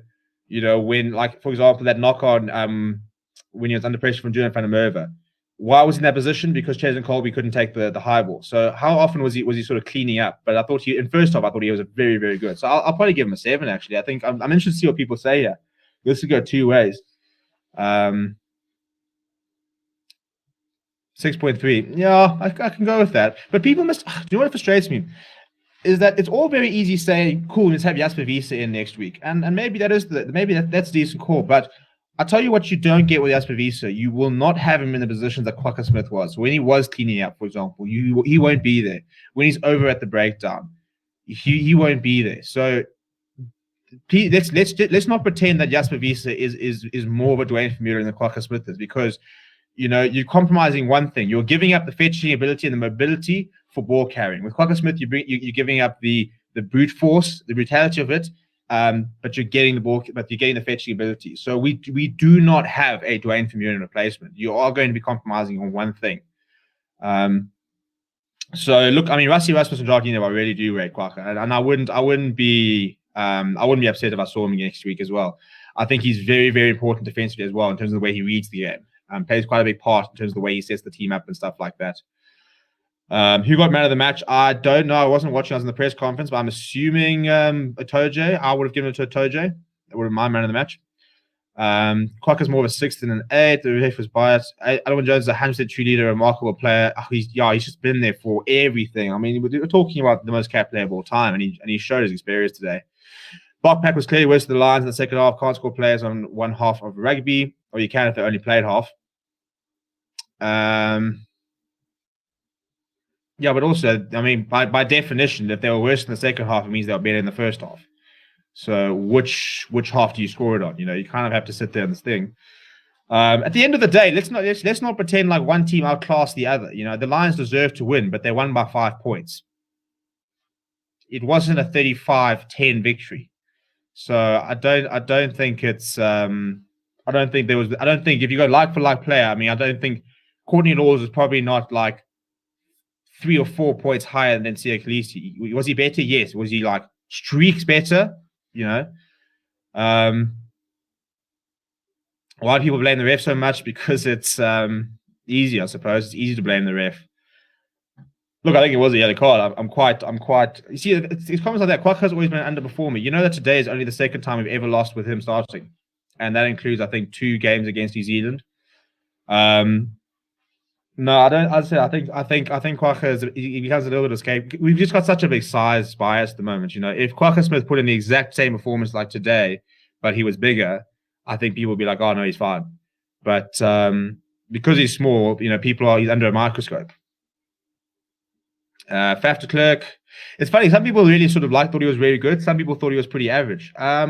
when, like, for example, that knock on when he was under pressure from Julian van der Merwe, why was he in that position? Because Chaz and Colby couldn't take the high ball. So how often was he sort of cleaning up? But I thought in first half, I thought he was very, very good. So I'll probably give him a 7, actually. I think I'm interested to see what people say here. This could go 2 ways. 6.3. Yeah, I can go with that. But people do you know what frustrates me? Is that it's all very easy saying, cool, let's have Jasper Wiese in next week. And maybe that's a decent call. But I tell you what you don't get with Jasper Wiese. You will not have him in the positions that Quokka Smith was. When he was cleaning up, for example, he won't be there. When he's over at the breakdown, he won't be there. So let's not pretend that Jasper Wiese is more of a Dwayne Vermeulen than Quokka Smith is, because you're compromising one thing. You're giving up the fetching ability and the mobility for ball carrying. With Quagga Smith, you're giving up the brute force, the brutality of it, but you're getting the ball, but you're getting the fetching ability. So we do not have a Dwayne Vermeulen replacement. You are going to be compromising on one thing. So look, I mean, Rassie Erasmus and Jacques, I really do rate Quagga, and I wouldn't be upset if I saw him next week as well. I think he's very, very important defensively as well in terms of the way he reads the game. Plays quite a big part in terms of the way he sets the team up and stuff like that. Who got man of the match? I don't know. I wasn't watching. I was in the press conference, but I'm assuming Itoje. I would have given it to Itoje. That would have been my man of the match. Quagga's more of a 6 than an 8. The ref was biased. Alan Jones is a 100% true leader, a remarkable player. He's just been there for everything. I mean, we're talking about the most capped player of all time, and he showed his experience today. Bokpak was clearly worse than the Lions in the second half. Can't score players on one half of rugby, or you can if they only played half. Yeah, but also, I mean, by definition, if they were worse in the second half, it means they were better in the first half. So which half do you score it on? You kind of have to sit there on this thing. At the end of the day, let's not pretend like one team outclassed the other. The Lions deserve to win, but they won by 5 points. It wasn't a 35-10 victory. So I don't think it's I don't think if you go like for like player, I mean, I don't think Courtney Laws is probably not like 3 or 4 points higher than Siya Kolisi. Was he better? Yes. Was he like streaks better? Why do people blame the ref so much? Because it's easy, I suppose. It's easy to blame the ref. Look, I think it was a yellow card. I'm quite. You see, it's comments like that. Quagga's always been an underperformer. You know that today is only the second time we've ever lost with him starting, and that includes, I think, 2 games against New Zealand. No, I don't. I think Quagga he becomes a little bit of escape. We've just got such a big size bias at the moment. If Quagga Smith put in the exact same performance like today, but he was bigger, I think people would be like, "Oh no, he's fine." But because he's small, he's under a microscope. Faf de Klerk. It's funny. Some people really sort of thought he was very good. Some people thought he was pretty average. I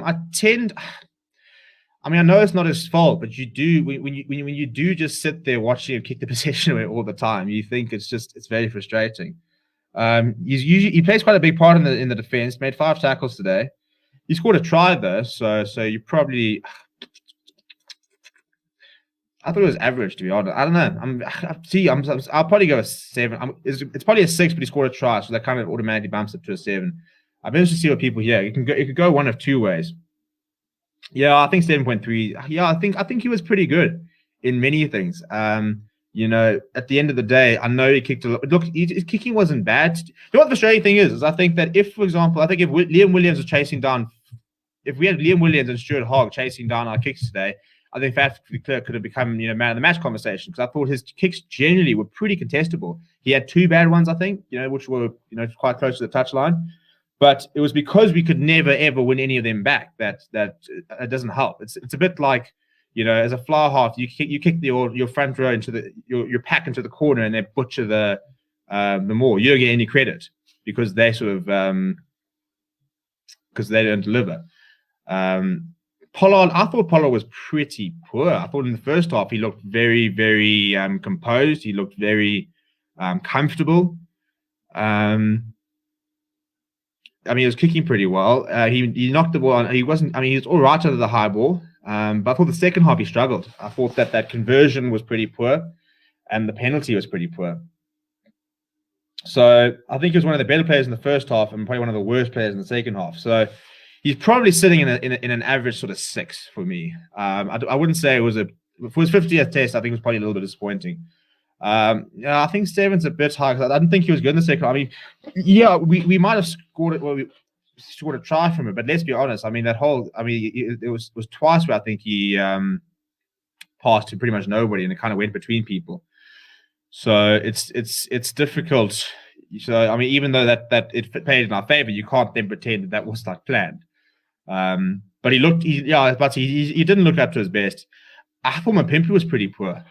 mean, I know it's not his fault, but you do when you do just sit there watching him kick the possession away all the time, you think it's very frustrating. He plays quite a big part in the defense. Made 5 tackles today. He scored a try though, so you probably. I thought it was average, to be honest. I don't know. I'll probably go a 7. It's probably a 6, but he scored a try, so that kind of automatically bumps it to a 7. I'm interested to see what people here. It could go one of 2 ways. Yeah, I think 7.3. Yeah, I think he was pretty good in many things. At the end of the day, I know he kicked a lot. Look, his kicking wasn't bad. What the frustrating thing is I think that if, for example, if Liam Williams was chasing down, if we had Liam Williams and Stuart Hogg chasing down our kicks today, I think Faf de Klerk could have become man of the match conversation, because I thought his kicks generally were pretty contestable. He had 2 bad ones, I think, which were quite close to the touchline. But it was because we could never ever win any of them back that doesn't help. It's a bit like, as a fly half, you kick your front row into your pack into the corner and they butcher the maul. You don't get any credit because they sort of because they don't deliver. Pollard, I thought Pollard was pretty poor. I thought in the first half he looked very, very composed. He looked very comfortable. I mean, he was kicking pretty well. He knocked the ball on. He was all right under the high ball. But I thought the second half he struggled. I thought that conversion was pretty poor and the penalty was pretty poor. So I think he was one of the better players in the first half and probably one of the worst players in the second half. So he's probably sitting in an average sort of 6 for me. I wouldn't say it was for his 50th test, I think it was probably a little bit disappointing. I think 7's a bit high because I didn't think he was good in the second. I mean, yeah, we might have scored it. Well, we scored a try from it, but let's be honest. I mean, it was twice where I think he passed to pretty much nobody, and it kind of went between people. So it's difficult. So I mean, even though that it played in our favor, you can't then pretend that was like planned. But he didn't look up to his best. I thought Mapimpi was pretty poor.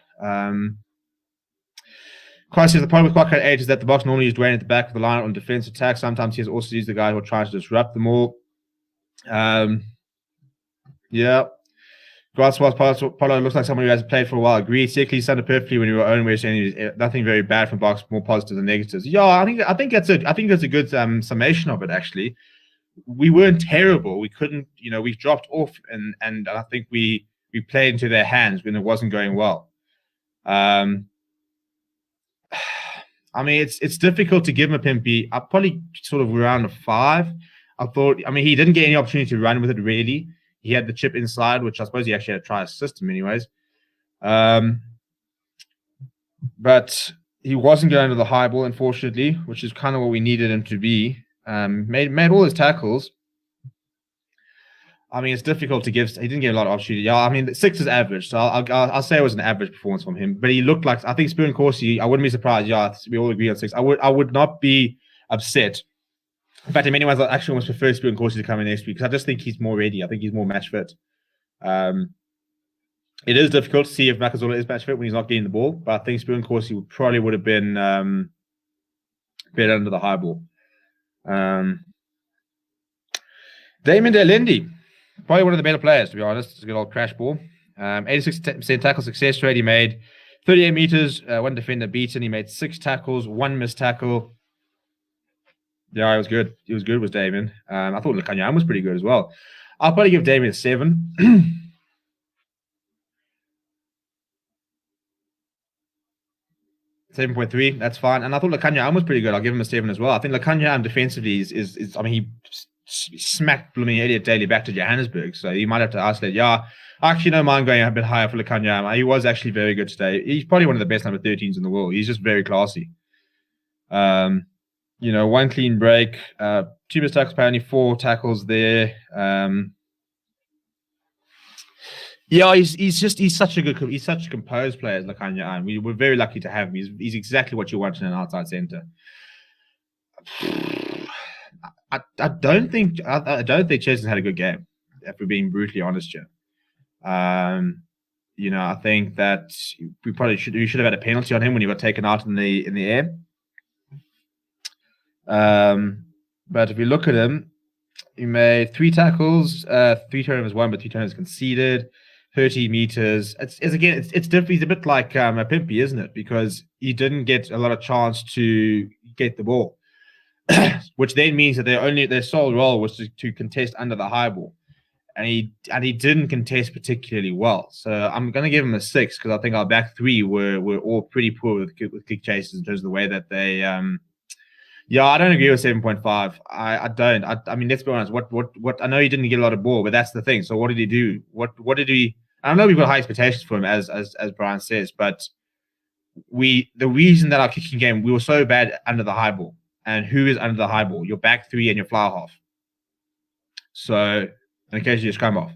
Christ says the problem with Quagga age is that the box normally use Dwayne at the back of the line on defense attack. Sometimes he has also used the guy who tries to disrupt them all. Yeah. Polo looks like someone who has played for a while. Agreed. Sickly sounded perfectly when you were own. We're saying nothing very bad from Box, more positives than negatives. Yeah, I think that's a good summation of it. Actually, we weren't terrible. We couldn't, we dropped off, and I think we played into their hands when it wasn't going well. I mean, it's difficult to give him a Pimpy. I probably sort of around a 5. He didn't get any opportunity to run with it really. He had the chip inside, which I suppose he actually had to try a system anyways. But he wasn't going to the high ball, unfortunately, which is kind of what we needed him to be. Made all his tackles. I mean, it's difficult to give. He didn't get a lot of opportunity. Yeah, I mean, 6 is average, so I'll say it was an average performance from him. But he looked like, I think Spoon Corsi. I wouldn't be surprised. Yeah, we all agree on 6. I would not be upset. In fact, in many ways, I actually almost prefer Spoon Corsi to come in next week because I just think he's more ready. I think he's more match fit. It is difficult to see if Makazola is match fit when he's not getting the ball, but I think Spoon Corsi would have been better under the high ball. Damon Delindi. Probably one of the better players, to be honest. It's a good old crash ball. 86% tackle success rate. He made 38 meters, 1 defender beaten. He made 6 tackles, 1 missed tackle. Yeah, it was good. He was good, was Damien. I thought Lakanyam was pretty good as well. I'll probably give Damien a 7. 7.3, that's fine. And I thought Lakanyam was pretty good. I'll give him a 7 as well. I think Lakanyam defensively is I mean, he smacked blooming Elliot Daly back to Johannesburg, so you might have to isolate. Yeah, I actually don't mind going a bit higher for Lakanyam. He was actually very good today. He's probably one of the best number 13s in the world. He's just very classy. 1 clean break, 2 missed tackles, apparently 4 tackles there. Yeah, he's such a composed player, Lakanyam. We were very lucky to have him. He's exactly what you want in an outside center. I don't think Chesney had a good game, if we're being brutally honest here. I think that we should have had a penalty on him when he got taken out in the air. But if you look at him, he made 3 tackles, 3 turnovers won, but 3 turnovers conceded, 30 meters. It's different. He's a bit like a Pimpy, isn't it? Because he didn't get a lot of chance to get the ball. Which then means that their sole role was to contest under the high ball, and he didn't contest particularly well. So I'm going to give him a 6 because I think our back 3 were all pretty poor with kick chases in terms of the way that they. I don't agree with 7.5. I don't. I mean, let's be honest. What I know he didn't get a lot of ball, but that's the thing. So what did he do? What did he? I know we've got high expectations for him, as Brian says, but the reason that our kicking game, we were so bad under the high ball. And who is under the high ball? Your back 3 and your fly half. So, in case you just come off.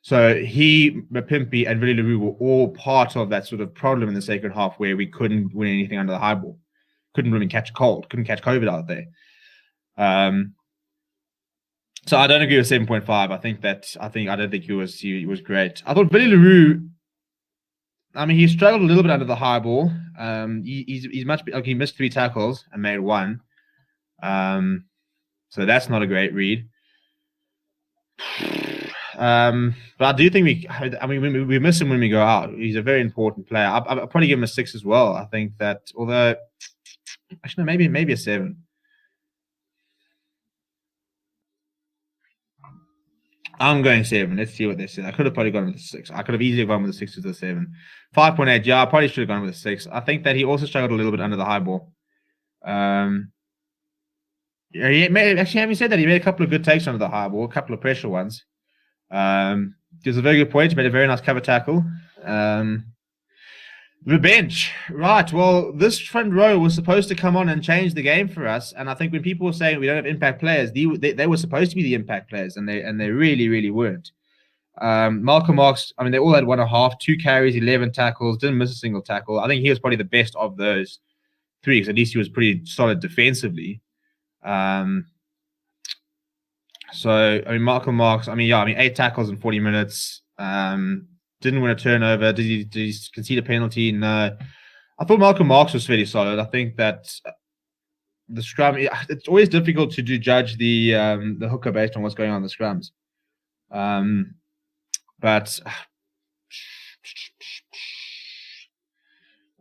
So, Mapimpi, and Willie LaRue were all part of that sort of problem in the second half where we couldn't win anything under the high ball. Couldn't really catch a cold. Couldn't catch COVID out there. So, I don't agree with 7.5. I don't think he was great. I thought Willie LaRue, he struggled a little bit under the high ball. He's much he missed 3 tackles and made 1. So that's not a great read. But I do think we miss him when we go out. He's a very important player. I'll probably give him a 6 as well. I think that, although actually maybe a 7. I'm going 7. Let's see what they say. I could have probably gone with a 6. I could have easily gone with a 6 to the 7. 5.8. Yeah, I probably should have gone with a 6. I think that he also struggled a little bit under the high ball. Having said that, he made a couple of good takes under the high ball, a couple of pressure ones. There's a very good point. He made a very nice cover tackle. The bench. Right. Well, this front row was supposed to come on and change the game for us. And I think when people were saying we don't have impact players, they were supposed to be the impact players, and they really, really weren't. Malcolm Marks, they all had 1.5, 2 carries, 11 tackles, didn't miss a single tackle. I think he was probably the best of those 3, because at least he was pretty solid defensively. Malcolm Marks, 8 tackles in 40 minutes. Didn't win a turnover. Did he concede a penalty? No. I thought Malcolm Marks was fairly solid. I think that the scrum, it's always difficult to judge the hooker based on what's going on in the scrums. But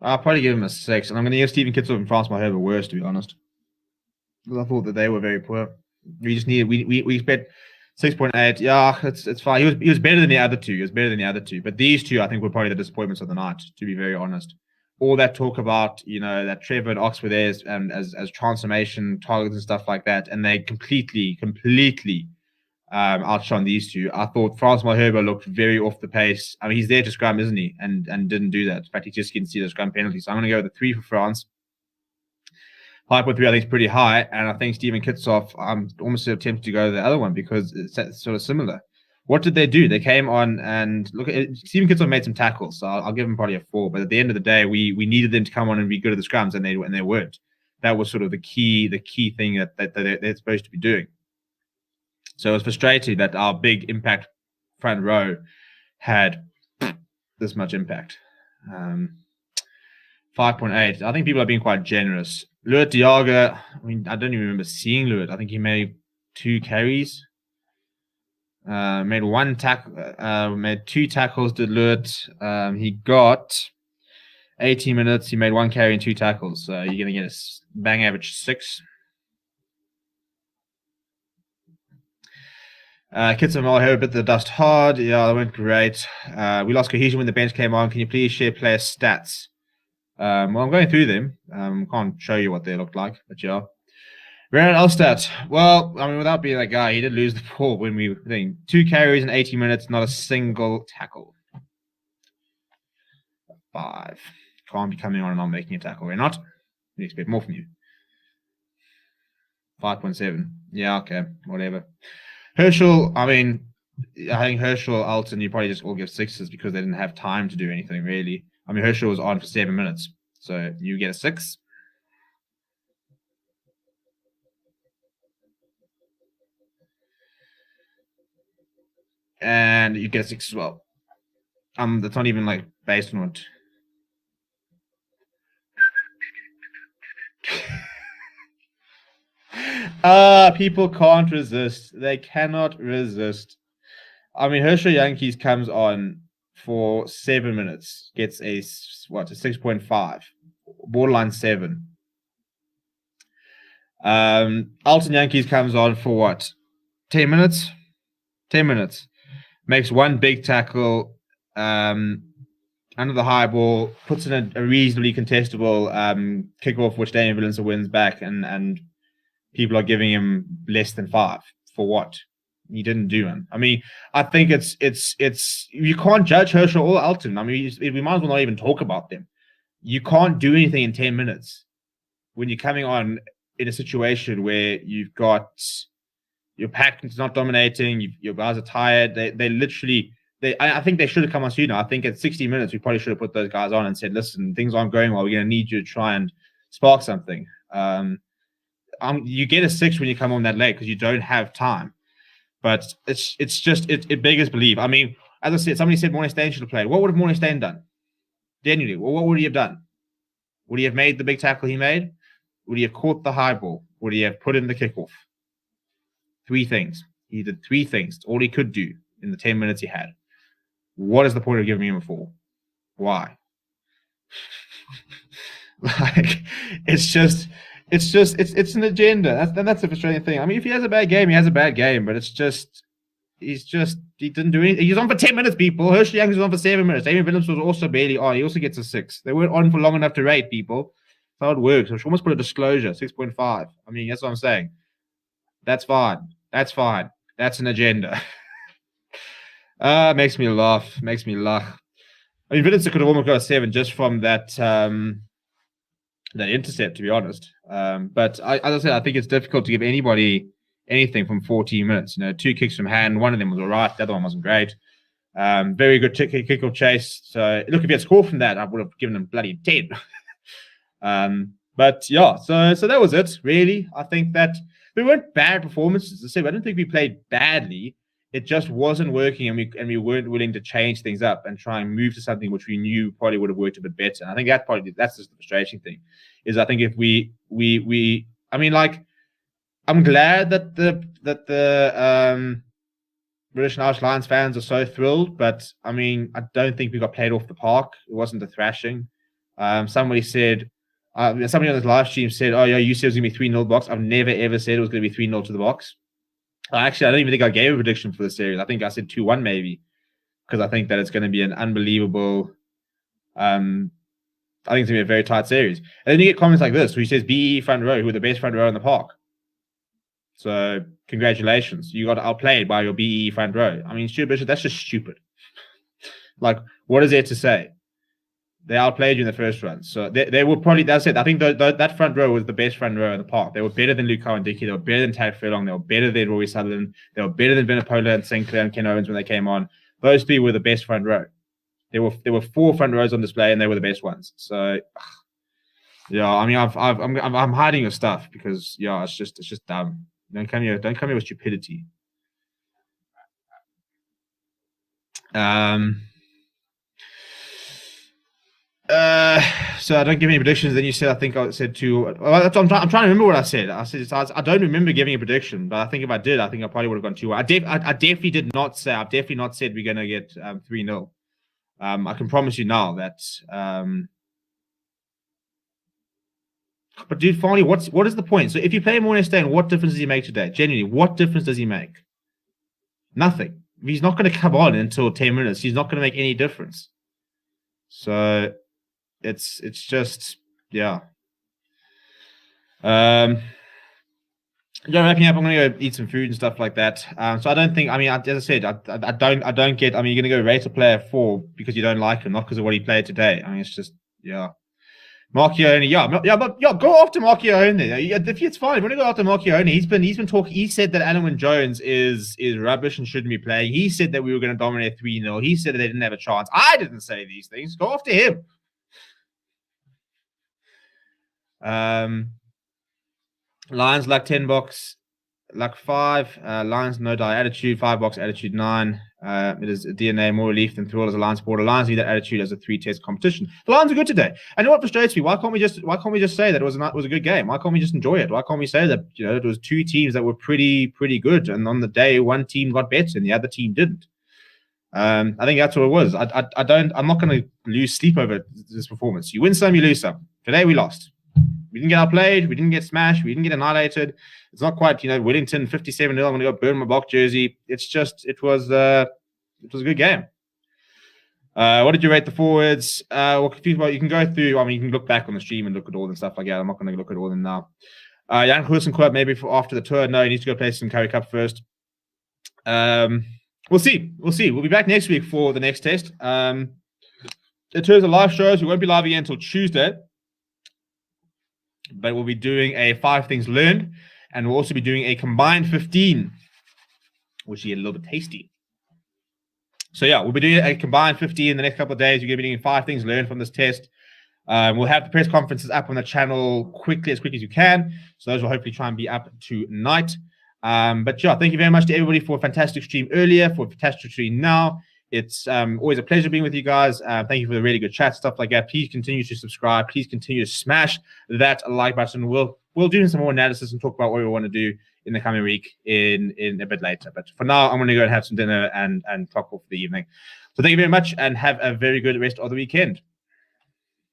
I'll probably give him a 6, and I'm going to give Stephen Kitsoff and Francois Herbert worse, to be honest. Because I thought that they were very poor. We just needed we expect 6.8. Yeah, it's fine. He was better than the other two. He was better than the other two. But these two, I think, were probably the disappointments of the night, to be very honest. All that talk about, that Trevor and Oxford there as transformation targets and stuff like that, and they completely outshone these two. I thought Francois Herbert looked very off the pace. I mean, he's there to scrum, isn't he? And didn't do that. In fact, he just didn't see the scrum penalty. So I'm going to go with a 3 for France. 5.3, I think, is pretty high, and I think Stephen Kitsoff, I'm almost tempted to go to the other one because it's sort of similar. What did they do? They came on and look at Stephen Kitsoff made some tackles, so I'll give him probably a 4. But at the end of the day, we needed them to come on and be good at the scrums, and they weren't. That was sort of the key thing that they're supposed to be doing. So it was frustrating that our big impact front row had this much impact. 5.8. I think people are being quite generous. Luet Diaga, I mean, I don't even remember seeing Luet. I think he made 2 carries. Made 1 tackle. Made 2 tackles, did Luet. He got 18 minutes. He made 1 carry and 2 tackles. So you're going to get a bang average 6. Kids of Herbert bit the dust hard. Yeah, that went great. We lost cohesion when the bench came on. Can you please share player stats? Well, I'm going through them. Can't show you what they looked like, but yeah. Ryan Elstad. Well, I mean, without being that guy, he did lose the ball when we were playing 2 carries in 80 minutes, not a single tackle. 5. Can't be coming on and not making a tackle. We're not. We expect more from you. 5.7. Yeah, okay, whatever. Herschel, I mean, I think Herschel, Alton, you probably just all give 6s because they didn't have time to do anything, really. I mean, Herschel was on for 7 minutes, so you get a 6. And you get a 6 as well. That's not even like based on what. People can't resist. They cannot resist. I mean, Herschel Yankees comes on for 7 minutes, gets a 6.5, borderline 7. Alton Yankees comes on for what? 10 minutes? 10 minutes. Makes 1 big tackle under the high ball, puts in a reasonably contestable kickoff, which Damian Willemse wins back, and people are giving him less than 5 for what? He didn't do it. I mean, I think it's you can't judge Herschel or Alton. I mean, we might as well not even talk about them. You can't do anything in 10 minutes when you're coming on in a situation where you've got your pack is not dominating. Your guys are tired. They literally. I think they should have come on sooner. I think at 60 minutes we probably should have put those guys on and said, "Listen, things aren't going well. We're going to need you to try and spark something." You get a 6 when you come on that late because you don't have time. But it beggars belief. I mean, as I said, somebody said Mornay Stain should have played. What would have Mornay Stain done? Genuinely, well, what would he have done? Would he have made the big tackle he made? Would he have caught the high ball? Would he have put in the kickoff? 3 things. He did 3 things. All he could do in the 10 minutes he had. What is the point of giving him a 4? Why? Like, it's an agenda. That's a frustrating thing. I mean, if he has a bad game, he has a bad game, but he didn't do anything. He's on for 10 minutes, people. Herschel Young was on for 7 minutes. Damian Willemse was also barely on. He also gets a 6. They weren't on for long enough to rate, people. That's how it works. I should almost put a disclosure, 6.5. I mean, that's what I'm saying. That's fine. That's fine. That's an agenda. Makes me laugh. Makes me laugh. I mean, Willemse could have almost got a 7 just from that intercept, to be honest. But as I said, I think it's difficult to give anybody anything from 14 minutes. 2 kicks from hand. One of them was all right. The other one wasn't great. Very good kick-off chase. So, look, if he had scored from that, I would have given him bloody 10. But, yeah, so that was it, really. I think that they weren't bad performances. As I said, I don't think we played badly. It just wasn't working, and we weren't willing to change things up and try and move to something which we knew probably would have worked a bit better. And I think that's just the frustrating thing. Is I think if we I mean, like, I'm glad that the British and Irish Lions fans are so thrilled, but I mean, I don't think we got played off the park. It wasn't a thrashing. Somebody said, somebody on this live stream said, "Oh yeah, you said it was gonna be 3-0 Boks." I've never ever said it was gonna be 3-0 to the Boks. Actually, I don't even think I gave a prediction for the series. I think I said 2-1 maybe, because I think that it's going to be an unbelievable. I think it's going to be a very tight series. And then you get comments like this, who says BE front row, who are the best front row in the park. So congratulations, you got outplayed by your BE front row. I mean, Stuart Bishop, that's just stupid. Like, what is there to say? They outplayed you in the first run. So they were probably, that's it. I think that front row was the best front row in the park. They were better than Luke and Dickey. They were better than Tad Furlong. They were better than Rory Sutherland. They were better than Vinipola and Sinclair and Ken Owens when they came on. Those three were the best front row. There were 4 front rows on display, and they were the best ones. So, yeah, I mean, I'm hiding your stuff because it's just dumb. Don't come here with stupidity. So I don't give any predictions. Then you said, I think I said 2. I'm trying to remember what I said. I don't remember giving a prediction, but I think if I did, I think I probably would have gone 2. I definitely did not say. I've definitely not said we're going to get 3-0. I can promise you now that. But dude, finally, what is the point? So if you play Mornay Steyn, what difference does he make today? Genuinely, what difference does he make? Nothing. He's not going to come on until 10 minutes. He's not going to make any difference. So it's just, yeah. Wrapping up, I'm gonna go eat some food and stuff like that. So I don't think, I mean, as I said, I don't get. I mean, you're gonna go rate a player 4 because you don't like him, not because of what he played today. I mean, it's just, yeah. Marchione, go after Marchione. It's fine. If you want to go after Marchione, he's been talking. He said that Alan Jones is rubbish and shouldn't be playing. He said that we were going to dominate 3-0. He said that they didn't have a chance. I didn't say these things. Go after him. Lions luck 10 Boks, luck 5. Lions no die attitude 5 Boks attitude 9. It is a DNA more relief than thrill as a Lions supporter. Lions need that attitude as a 3-test competition. The Lions are good today. And you know what frustrates me? Why can't we just say that it was a good game? Why can't we just enjoy it? Why can't we say that it was 2 teams that were pretty good, and on the day one team got better and the other team didn't? I think that's what it was. I'm not going to lose sleep over this performance. You win some, you lose some. Today we lost. We didn't get outplayed. We didn't get smashed. We didn't get annihilated. It's not quite, Wellington 57-0. I'm going to go burn my Bok jersey. It's just, it was a good game. What did you rate the forwards? You can go through. I mean, you can look back on the stream and look at all the stuff like that. I'm not going to look at all of them now. Jan Goosen maybe for after the tour. No, he needs to go play some Currie Cup first. We'll see. We'll be back next week for the next test. In terms of live shows, we won't be live again until Tuesday. But we'll be doing a 5 things learned, and we'll also be doing a combined 15, which will get a little bit tasty. So yeah, we'll be doing a combined 15 in the next couple of days. You're going to be doing 5 things learned from this test. We'll have the press conferences up on the channel as quick as you can. So those will hopefully try and be up tonight. But yeah, thank you very much to everybody for a fantastic stream earlier, for a fantastic stream now. It's always a pleasure being with you guys. Thank you for the really good chat, stuff like that. Please continue to subscribe. Please continue to smash that like button. We'll do some more analysis and talk about what we want to do in the coming week in a bit later. But for now, I'm going to go and have some dinner and clock off for the evening. So thank you very much and have a very good rest of the weekend.